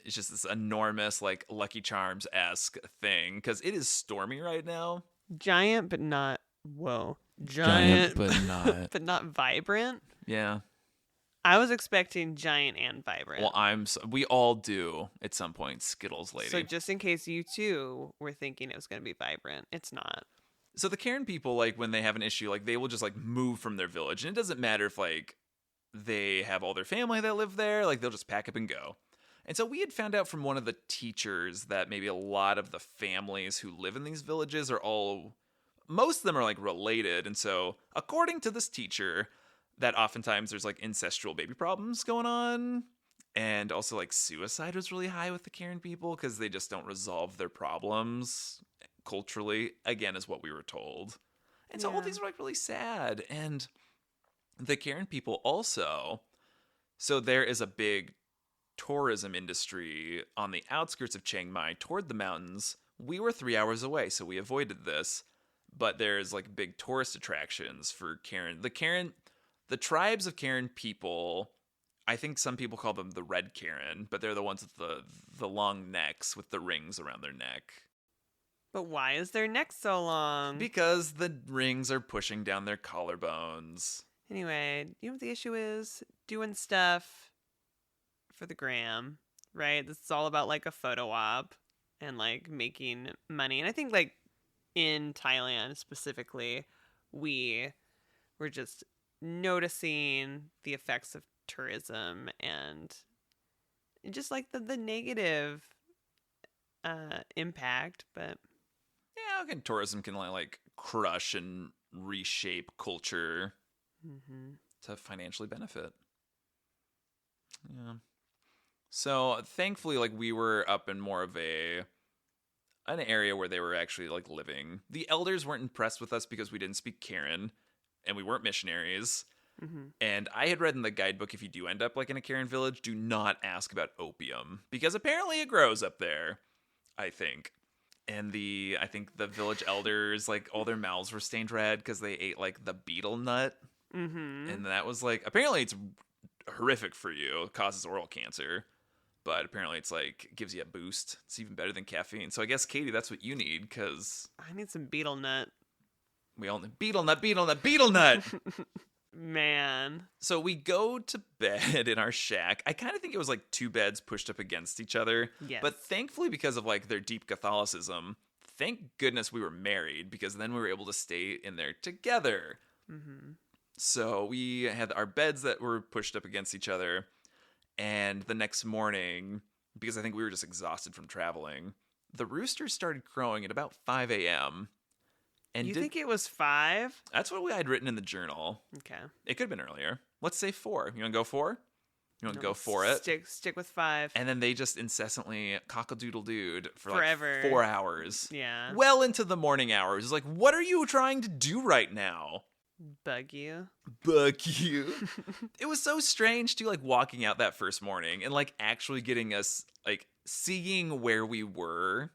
It's just this enormous, like, Lucky Charms-esque thing, because it is stormy right now. Giant, but not, Giant, but not. but not vibrant. Yeah. I was expecting giant and vibrant. Well, we all do at some point, Skittles lady. So just in case you too were thinking it was going to be vibrant, it's not. So the Karen people, like, when they have an issue, like, they will just, like, move from their village. And it doesn't matter if, like, they have all their family that live there. Like, they'll just pack up and go. And so we had found out from one of the teachers that maybe a lot of the families who live in these villages most of them are, like, related. And so, according to this teacher, that oftentimes there's, like, incestual baby problems going on. And also, like, suicide was really high with the Karen people because they just don't resolve their problems culturally, again, is what we were told. And so all these are, like, really sad. And the Karen people also, so there is a big tourism industry on the outskirts of Chiang Mai toward the mountains. We were 3 hours away, so we avoided this. But there's, like, big tourist attractions for Karen. The tribes of Karen people, I think some people call them the Red Karen, but they're the ones with the long necks with the rings around their neck. But why is their neck so long? Because the rings are pushing down their collarbones. Anyway, you know what the issue is? Doing stuff for the gram, right? This is all about, like, a photo op and, like, making money. And I think, like, in Thailand specifically, we were just noticing the effects of tourism and just, like, the negative impact. But yeah, again, tourism can, like, crush and reshape culture to financially benefit. Yeah. So thankfully, like, we were up in more of an area where they were actually, like, living. The elders weren't impressed with us because we didn't speak Karen and we weren't missionaries. And I had read in the guidebook, if you do end up, like, in a Karen village, do not ask about opium because apparently it grows up there, I think. And I think the village elders, like, all their mouths were stained red because they ate, like, the betel nut. And that was, like, apparently it's horrific for you. It causes oral cancer. But apparently it's, like, gives you a boost. It's even better than caffeine. So I guess, Katie, that's what you need, because I need some betel nut. We all need betel nut. Man. So we go to bed in our shack. I kind of think it was, like, two beds pushed up against each other. Yes. But thankfully, because of, like, their deep Catholicism, thank goodness we were married, because then we were able to stay in there together. Mm-hmm. So we had our beds that were pushed up against each other. And the next morning, because I think we were just exhausted from traveling, the roosters started crowing at about 5 a.m. And You think it was 5? That's what I had written in the journal. Okay. It could have been earlier. Let's say 4. You want to go 4? You want to No, go for it? Stick with 5. And then they just incessantly cock-a-doodle-dooed for Forever. like 4 hours. Yeah. Well into the morning hours. It's like, what are you trying to do right now? Bug you. Bug you. It was so strange too, like walking out that first morning and like actually getting us like seeing where we were.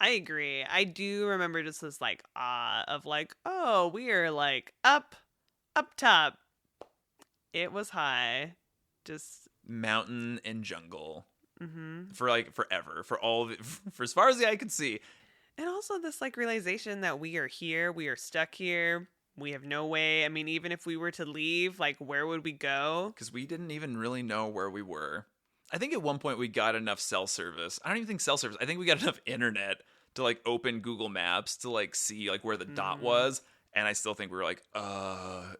I agree. I do remember just this like awe of like, oh, we are like up top. It was high. Just Mountain and jungle. mm-hmm. For like forever. For all of it, for as far as the eye could see. And also this like realization that we are here, we are stuck here. We have no way. I mean, even if we were to leave, like where would we go? Because we didn't even really know where we were. I think at one point we got enough cell service. I don't even think cell service. I think we got enough internet to like open Google Maps to like see like where the dot was. And I still think we were like,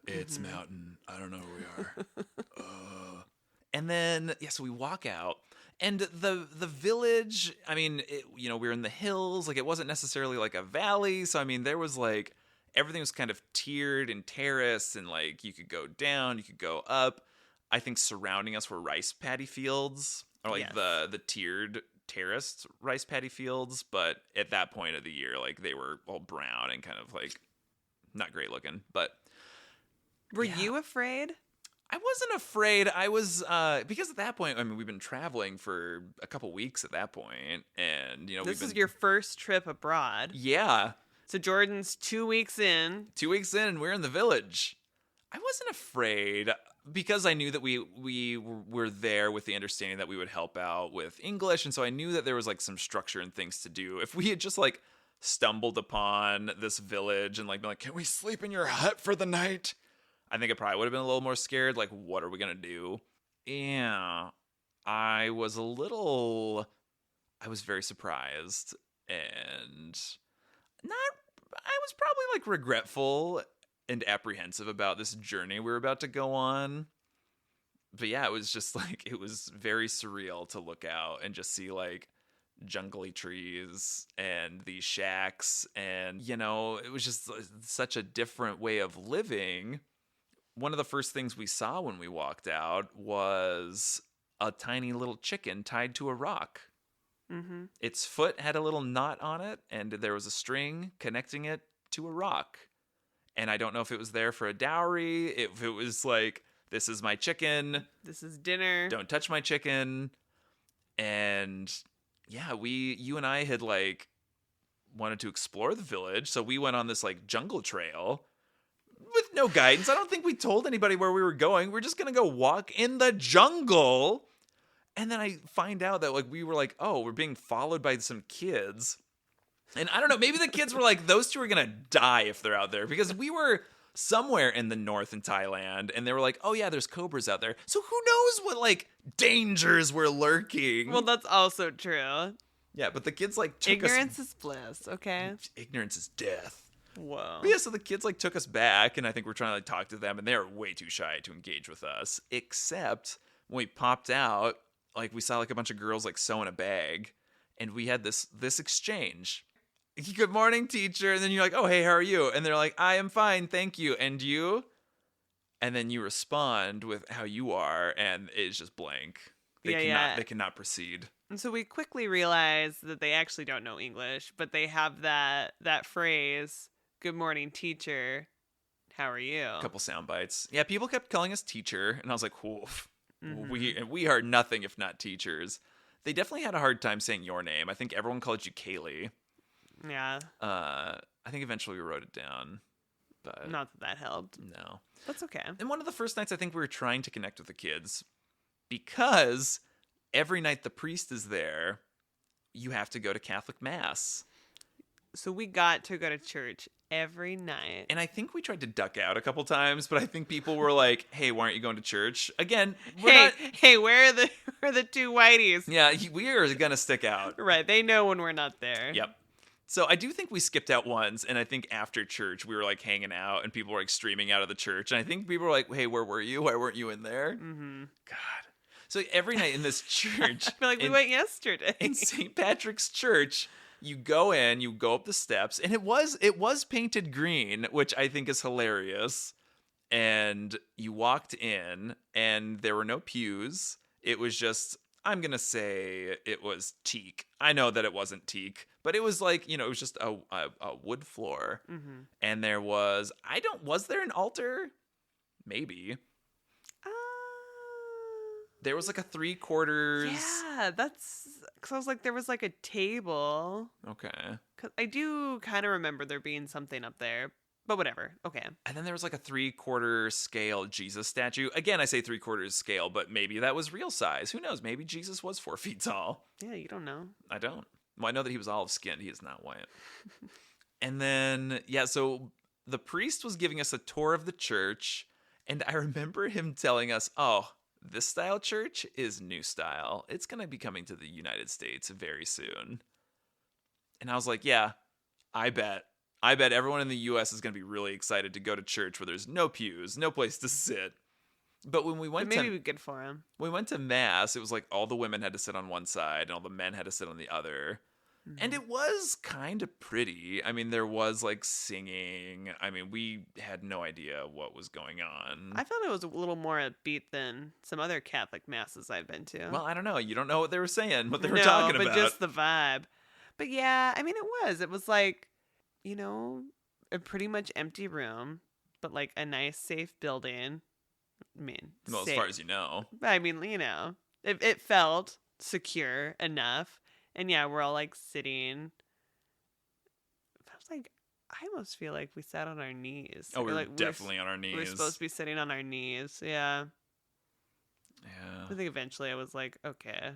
it's mountain. I don't know where we are. And then, yeah, so we walk out. And the village, I mean, we were in the hills. Like, it wasn't necessarily like a valley. So, I mean, there was like, everything was kind of tiered and terraced. And like, you could go down, you could go up. I think surrounding us were rice paddy fields. Or like Yes. the tiered terraced rice paddy fields. But at that point of the year, like, they were all brown and kind of like, not great looking. But Were yeah. you afraid? I wasn't afraid. I was, because at that point, I mean, we've been traveling for a couple weeks at that point, and This is your first trip abroad. yeah, So Jordan's 2 weeks in. 2 weeks in, and we're in the village. I wasn't afraid because I knew that we were there with the understanding that we would help out with English, and so I knew that there was like some structure and things to do. If we had just like stumbled upon this village and like been like, "Can we sleep in your hut for the night?" I think I probably would have been a little more scared. Like, what are we going to do? Yeah. I was very surprised and I was probably like regretful and apprehensive about this journey we were about to go on. But yeah, it was just like, it was very surreal to look out and just see like jungly trees and these shacks. And, it was just such a different way of living. One of the first things we saw when we walked out was a tiny little chicken tied to a rock. Mm-hmm. Its foot had a little knot on it, and there was a string connecting it to a rock. And I don't know if it was there for a dowry, if it was like, this is my chicken. This is dinner. Don't touch my chicken. And yeah, you and I had like wanted to explore the village. So we went on this like jungle trail with no guidance. I don't think we told anybody where we were going. We're just going to go walk in the jungle. And then I find out that like we were like, oh, we're being followed by some kids. And I don't know, maybe the kids were like, those two are going to die if they're out there. Because we were somewhere in the north in Thailand. And they were like, oh yeah, there's cobras out there. So who knows what like dangers were lurking. Well, that's also true. Yeah, but the kids like took Ignorance is bliss, okay? Ignorance is death. Whoa. But yeah, so the kids like took us back, and I think we're trying to like talk to them, and they're way too shy to engage with us. Except when we popped out, like we saw like a bunch of girls like sewing a bag, and we had this exchange. Good morning, teacher. And then you're like, oh hey, how are you? And they're like, I am fine, thank you. And you? And then you respond with how you are, and it's just blank. They cannot proceed. And so we quickly realize that they actually don't know English, but they have that phrase, good morning, teacher. How are you? A couple sound bites. Yeah, people kept calling us teacher, and I was like, woof. Mm-hmm. We are nothing if not teachers. They definitely had a hard time saying your name. I think everyone called you Kaylee. Yeah. I think eventually we wrote it down, but Not that helped. no. That's okay. And one of the first nights, I think we were trying to connect with the kids because every night the priest is there, you have to go to Catholic Mass. So we got to go to church every night. And I think we tried to duck out a couple times, but I think people were like, hey, why aren't you going to church? Again, Hey, where are the two whiteys? Yeah, we are going to stick out. Right, they know when we're not there. Yep. So I do think we skipped out once, and I think after church we were like hanging out, and people were like streaming out of the church, and I think people were like, "Hey, where were you? Why weren't you in there?" Mm-hmm. God. So every night in this church, I feel like we went yesterday. in St. Patrick's Church, you go in, you go up the steps, and it was painted green, which I think is hilarious. And you walked in, and there were no pews. It was just, I'm gonna say it was teak. I know that it wasn't teak, but it was like, it was just a wood floor. Mm-hmm. And there was, was there an altar? Maybe. There was like a 3/4. Yeah, that's because I was like, there was like a table. Okay. Cause I do kind of remember there being something up there, but whatever. Okay. And then there was like a 3/4 scale Jesus statue. Again, I say 3/4 scale, but maybe that was real size. Who knows? Maybe Jesus was 4 feet tall. Yeah, you don't know. I don't. Well, I know that he was olive skinned. He is not white. And then, so the priest was giving us a tour of the church. And I remember him telling us, this style church is new style. It's going to be coming to the United States very soon. And I was like, yeah, I bet. I bet everyone in the U.S. is going to be really excited to go to church where there's no pews, no place to sit. But when we went maybe it'd be good for him. we went to mass, it was like all the women had to sit on one side and all the men had to sit on the other. Mm-hmm. And it was kind of pretty. I mean, there was like singing. I mean, we had no idea what was going on. I felt it was a little more upbeat than some other Catholic masses I've been to. Well, I don't know. You don't know what they were saying, what they were No, talking but about. just the vibe. But yeah, I mean, it was like, a pretty much empty room, but like a nice, safe building. I mean, Well, as safe. far as you know. I mean, it felt secure enough. And yeah, we're all like sitting. I was like, I almost feel like we sat on our knees. Oh, we were like, definitely on our knees. We were supposed to be sitting on our knees. Yeah. Yeah. I think eventually I was like, okay.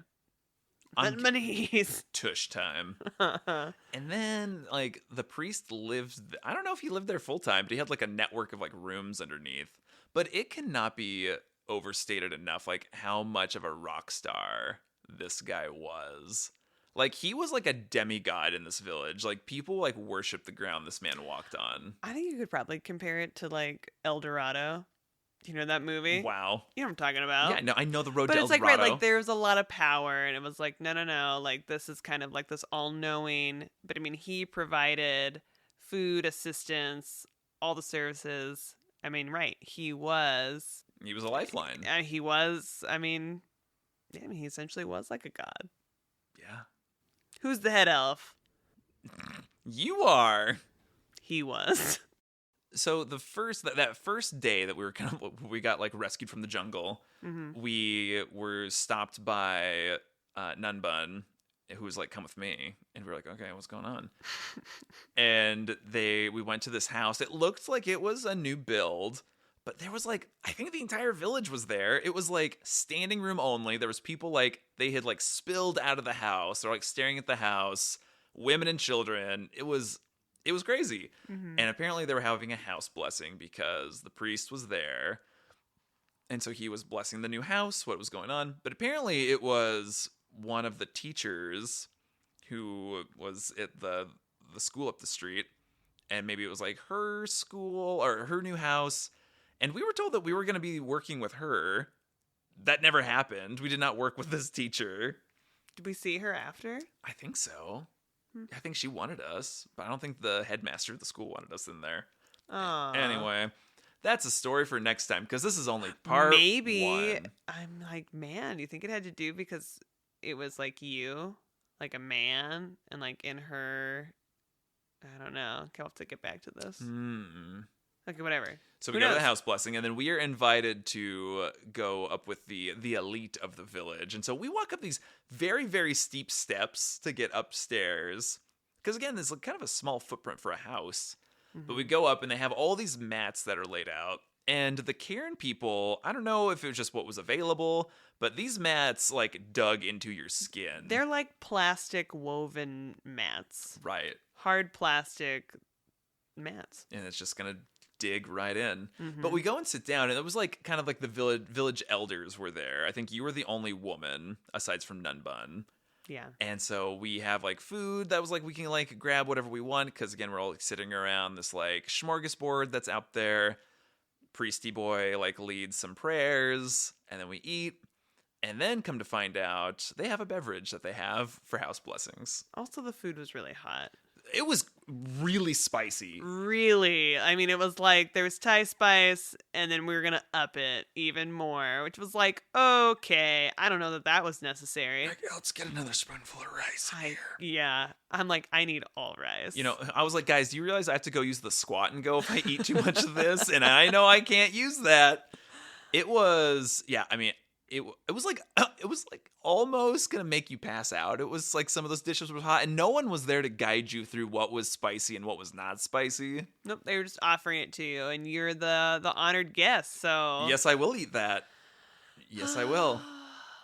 On On my knees. tush time. And then, like, the priest lived... I don't know if he lived there full time, but he had, like, a network of, like, rooms underneath. But it cannot be overstated enough, like, how much of a rock star this guy was. Like, he was, like, a demigod in this village. Like, people, like, worshiped the ground this man walked on. I think you could probably compare it to, like, El Dorado. You know that movie? Wow. You know what I'm talking about? Yeah, no, I know the road But to it's El like, right, Dorado. like, there's a lot of power, and it was like, no, like, this is kind of like this all-knowing, but I mean, he provided food, assistance, all the services. I mean, right, he was a lifeline. he was, I mean, he essentially was like a god. Yeah. Who's the head elf? You are. He was. So the that first day that we got like rescued from the jungle, Mm-hmm. we were stopped by Nun Bun, who was like, "Come with me," and we were like, "Okay, what's going on?" And we went to this house. It looked like it was a new build, but there was like, I think the entire village was there. It was like standing room only. There was people like they had like spilled out of the house. They're like staring at the house, women and children. It was crazy. Mm-hmm. And apparently they were having a house blessing because the priest was there. And so he was blessing the new house, what was going on. But apparently it was one of the teachers who was at the school up the street. And maybe it was like her school or her new house. And we were told that we were going to be working with her. That never happened. We did not work with this teacher. Did we see her after? I think so. I think she wanted us, but I don't think the headmaster of the school wanted us in there. Oh. Anyway, that's a story for next time because this is only part Maybe. one. I'm like, man, you think it had to do because it was like you, like a man, and like in her, I don't know. Okay, I'll have to get back to this. Okay, whatever. So Who we go to the knows? house blessing, and then we are invited to go up with the elite of the village. And so we walk up these very, very steep steps to get upstairs. Because again, there's kind of a small footprint for a house. But we go up, and they have all these mats that are laid out. And the Karen people, I don't know if it was just what was available, but these mats like dug into your skin. They're like plastic woven mats, right. hard plastic mats. And it's just gonna dig right in. Mm-hmm. But we go and sit down, and it was like kind of like the village elders were there. I think you were the only woman aside from Nun Bun. Yeah. And so we have like food that was like we can like grab whatever we want because again we're all like sitting around this like smorgasbord that's out there. Priesty boy like leads some prayers and then we eat. And then come to find out they have a beverage that they have for house blessings. Also, the food was really hot. It was really spicy. Really. I mean, it was like there was Thai spice, and then we were going to up it even more, which was like, okay. I don't know that that was necessary. Like, let's get another spoonful of rice in here. Yeah. I'm like, I need all rice. You know, I was like, guys, do you realize I have to go use the squat and go if I eat too much of this? And I know I can't use that. It was, yeah, I mean, it was like almost gonna make you pass out. It was like some of those dishes were hot, and no one was there to guide you through what was spicy and what was not spicy. Nope, they were just offering it to you, and you're the honored guest. So Yes, I will eat that. Yes, I will.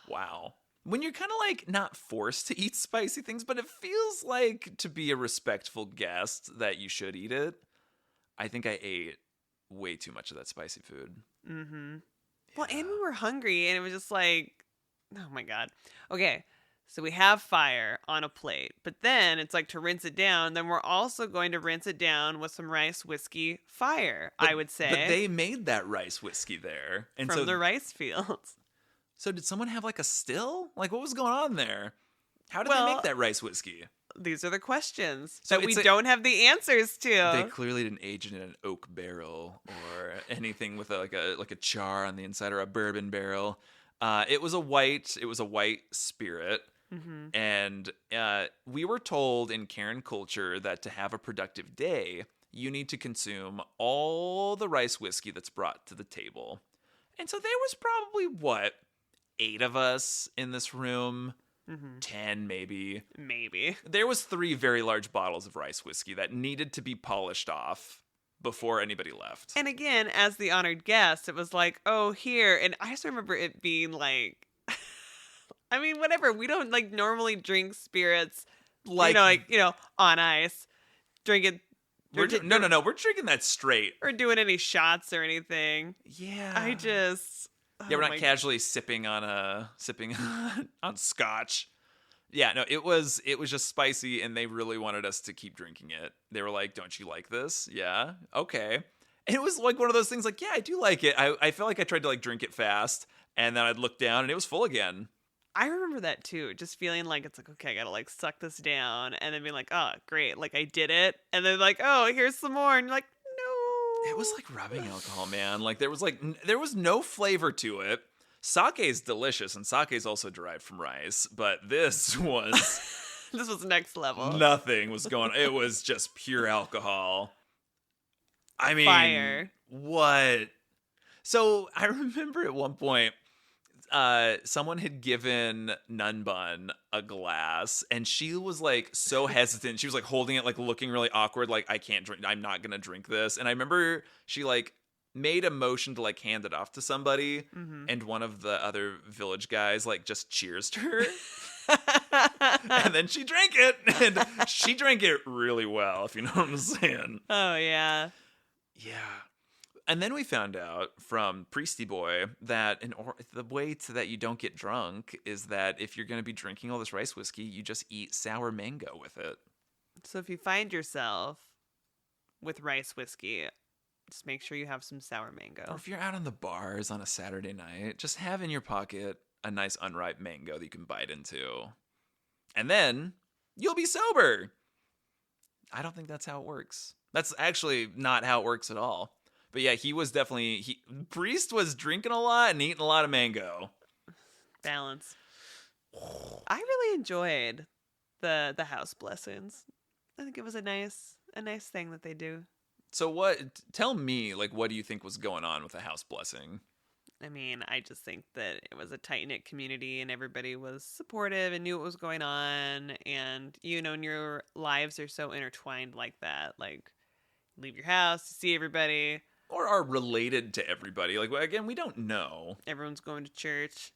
Wow. When you're kind of like not forced to eat spicy things, but it feels like to be a respectful guest that you should eat it. I think I ate way too much of that spicy food. Mm-hmm. Well, and we were hungry, and it was just like, oh my God. Okay, so we have fire on a plate, but then it's like to rinse it down, then we're also going to rinse it down with some rice whiskey fire, I would say. But they made that rice whiskey there. And from so, the rice fields. So did someone have like a still? Like what was going on there? How did they Well, make that rice whiskey? These are the questions So that we it's don't have the answers to. They clearly didn't age it in an oak barrel or anything with like a char on the inside or a bourbon barrel. It was a white spirit. Mm-hmm. And we were told in Karen culture that to have a productive day, you need to consume all the rice whiskey that's brought to the table. And so there was probably, 8 of us in this room? Mm-hmm. 10 maybe. Maybe. There was 3 very large bottles of rice whiskey that needed to be polished off before anybody left. And again, as the honored guest, it was like, oh, here. And I just remember it being like, I mean, whatever. We don't like normally drink spirits, like on ice. Drink it. No. We're drinking that straight. Or doing any shots or anything. Yeah. I just. Yeah, we're not casually sipping on scotch. Yeah, no, it was just spicy, and they really wanted us to keep drinking it. They were like, "Don't you like this?" Yeah, okay. And it was like one of those things. Like, yeah, I do like it. I felt like I tried to like drink it fast, and then I'd look down, and it was full again. I remember that too. Just feeling like it's like, okay, I gotta like suck this down, and then being like, oh, great, like I did it, and then like, oh, here's some more, and you're like, no. It was like rubbing alcohol, man. Like there was no flavor to it. Sake is delicious, and sake is also derived from rice, but this was this was next level. Nothing was going on. It was just pure alcohol. I mean, fire. What? So I remember at one point, someone had given Nun Bun a glass, and she was like so hesitant. She was like holding it, like looking really awkward, like I can't drink. I'm not gonna drink this. And I remember she like made a motion to like hand it off to somebody, and one of the other village guys like just cheersed her. And then she drank it, and she drank it really well, if you know what I'm saying. Oh yeah. Yeah. And then we found out from Priesty Boy that the way that you don't get drunk is that if you're going to be drinking all this rice whiskey, you just eat sour mango with it. So if you find yourself with rice whiskey, just make sure you have some sour mango. Or if you're out on the bars on a Saturday night, just have in your pocket a nice unripe mango that you can bite into. And then you'll be sober. I don't think that's how it works. That's actually not how it works at all. But yeah, Priest was drinking a lot and eating a lot of mango. Balance. I really enjoyed the house blessings. I think it was a nice thing that they do. So tell me, like, what do you think was going on with the house blessing? I mean, I just think that it was a tight-knit community and everybody was supportive and knew what was going on. And, and your lives are so intertwined like that. Like, leave your house, you see everybody. Or are related to everybody. Like, again, we don't know. Everyone's going to church.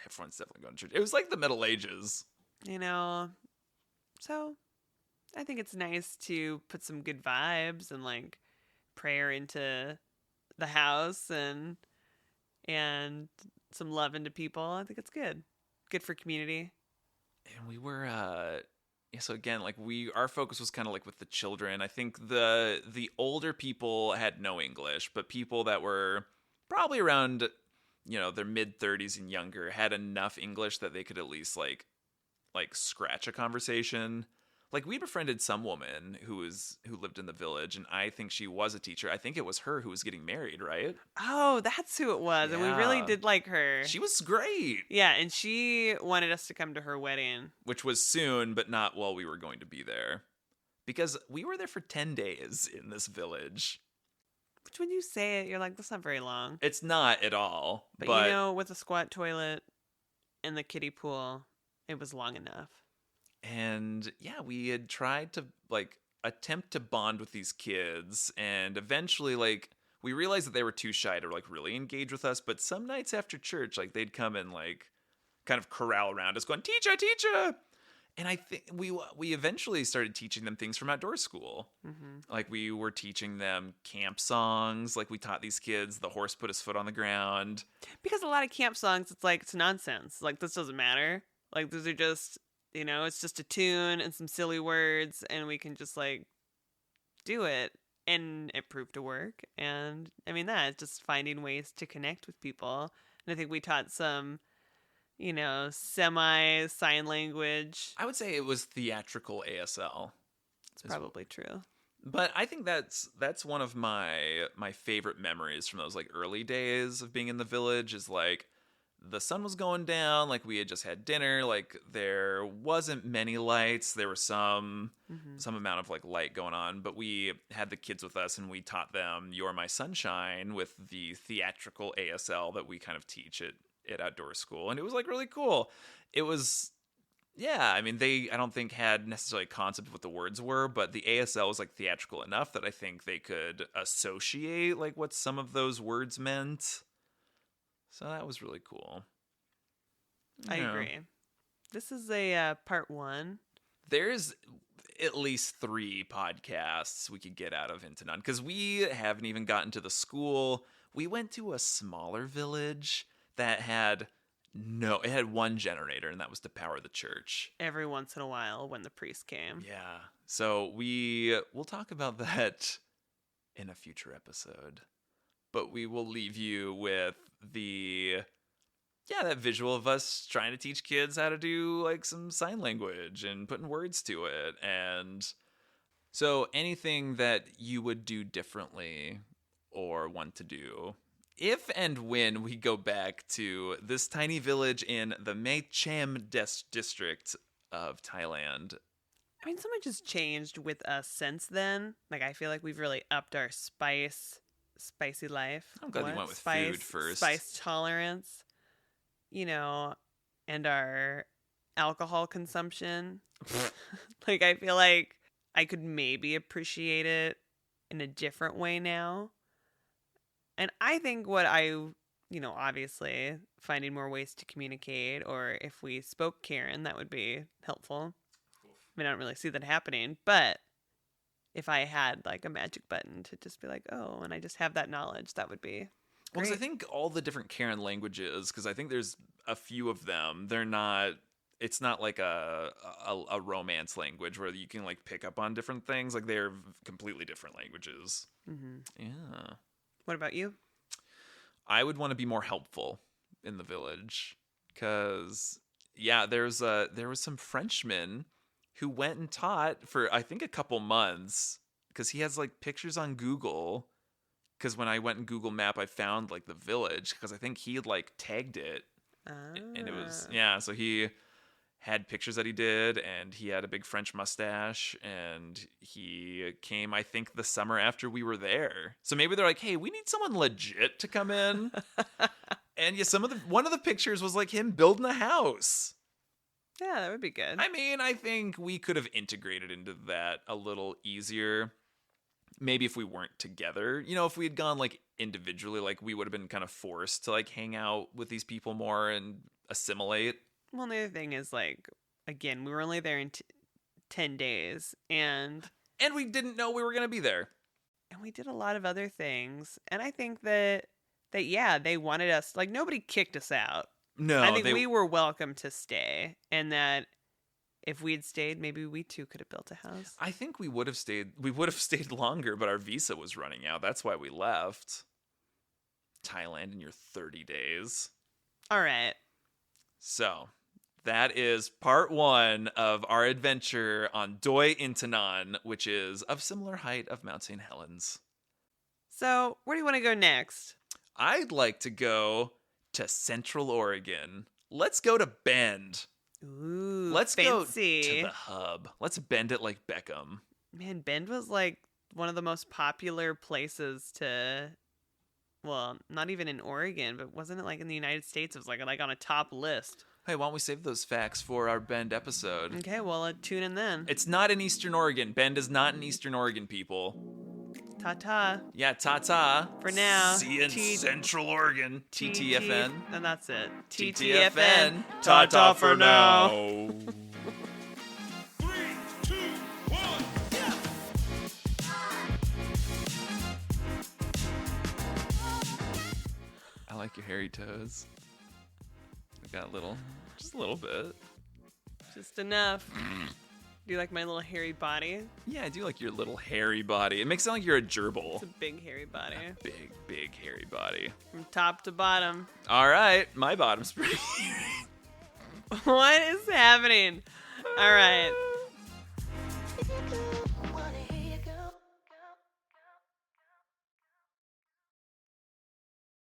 Everyone's definitely going to church. It was like the Middle Ages. So I think it's nice to put some good vibes and like prayer into the house and some love into people. I think it's good. Good for community. and we were yeah, so again, like our focus was kind of like with the children. I think the older people had no English, but people that were probably around, their mid 30s and younger had enough English that they could at least like scratch a conversation. Like we befriended some woman who lived in the village, and I think she was a teacher. I think it was her who was getting married, right? Oh, that's who it was. And we really Yeah. did like her. She was great. Yeah, and she wanted us to come to her wedding. Which was soon, but not while we were going to be there. Because we were there for 10 days in this village. Which when you say it, you're like, that's not very long. It's not at all. But with a squat toilet and the kiddie pool, it was long enough. And yeah, we had tried to like attempt to bond with these kids, and eventually like we realized that they were too shy to like really engage with us. But some nights after church, like they'd come and like kind of corral around us going, teacher, teacher. And I think we eventually started teaching them things from outdoor school. Mm-hmm. Like we were teaching them camp songs. Like we taught these kids the horse put his foot on the ground. Because a lot of camp songs, it's like, it's nonsense. Like, this doesn't matter. Like, those are just, it's just a tune and some silly words, and we can just like do it. And it proved to work. And I mean, that's just finding ways to connect with people. And I think we taught some, semi sign language. I would say it was theatrical ASL. It's probably true. But I think that's one of my favorite memories from those like early days of being in the village is like the sun was going down, like we had just had dinner, like there wasn't many lights, there was some amount of like light going on, but we had the kids with us and we taught them You're My Sunshine with the theatrical ASL that we kind of teach at outdoor school, and it was like really cool. It was I mean, I don't think had necessarily a concept of what the words were, but the ASL was like theatrical enough that I think they could associate like what some of those words meant. So that was really cool. I agree. This is a part 1. There's at least 3 podcasts we could get out of Inthanon because we haven't even gotten to the school. We went to a smaller village that had one generator, and that was to power the church. Every once in a while when the priest came. Yeah. So we'll talk about that in a future episode. But we will leave you with that visual of us trying to teach kids how to do like some sign language and putting words to it. And so anything that you would do differently or want to do if and when we go back to this tiny village in the Mae Cham district of Thailand. I mean, so much has changed with us since then. Like, I feel like we've really upped our spicy life. I'm glad you went with food first. Spice tolerance, and our alcohol consumption. Like, I feel like I could maybe appreciate it in a different way now. And I think what obviously finding more ways to communicate, or if we spoke Karen, that would be helpful. I mean, I don't really see that happening, but if I had like a magic button to just be like, oh, and I just have that knowledge, that would be great. Well, 'cause I think all the different Karen languages, because I think there's a few of them, it's not like a romance language where you can like pick up on different things. Like they're completely different languages. Mm-hmm. Yeah. What about you? I would want to be more helpful in the village because, there was some Frenchmen who went and taught for, I think, a couple months because he has like pictures on Google. Because when I went in Google Map, I found like the village because I think he had like tagged it. And it was, so he had pictures that he did, and he had a big French mustache, and he came, I think, the summer after we were there. So maybe they're like, hey, we need someone legit to come in. And one of the pictures was like him building a house. Yeah, that would be good. I mean, I think we could have integrated into that a little easier. Maybe if we weren't together, if we had gone like individually, like we would have been kind of forced to like hang out with these people more and assimilate. Well, the other thing is, like, again, we were only there in 10 days, and we didn't know we were going to be there. And we did a lot of other things, and I think that they wanted us, like, nobody kicked us out. No. I think we were welcome to stay, and that if we'd stayed, maybe we too could have built a house. I think we would have stayed. We would have stayed longer, but our visa was running out. That's why we left. Thailand in your 30 days. All right. So, that is part 1 of our adventure on Doi Inthanon, which is of similar height of Mount St. Helens. So, where do you want to go next? I'd like to go to Central Oregon. Let's go to Bend. Ooh, Let's fancy. go to the hub. Let's bend it like Beckham. Man, Bend was like one of the most popular places to, well, not even in Oregon, but wasn't it like in the United States? It was like on a top list. Hey, why don't we save those facts for our Bend episode? Okay, well, tune in then. It's not in Eastern Oregon. Bend is not in Eastern Oregon, people. Ta-ta. Yeah, ta-ta. For now. See you in Central Oregon. TTFN. And that's it. TTFN. Ta-ta for now. 3, 2, 1. I like your hairy toes. I got just a little bit. Just enough. Do you like my little hairy body? Yeah, I do like your little hairy body. It makes it sound like you're a gerbil. It's a big hairy body. Big, big hairy body. From top to bottom. All right, my bottom's pretty. What is happening? All right.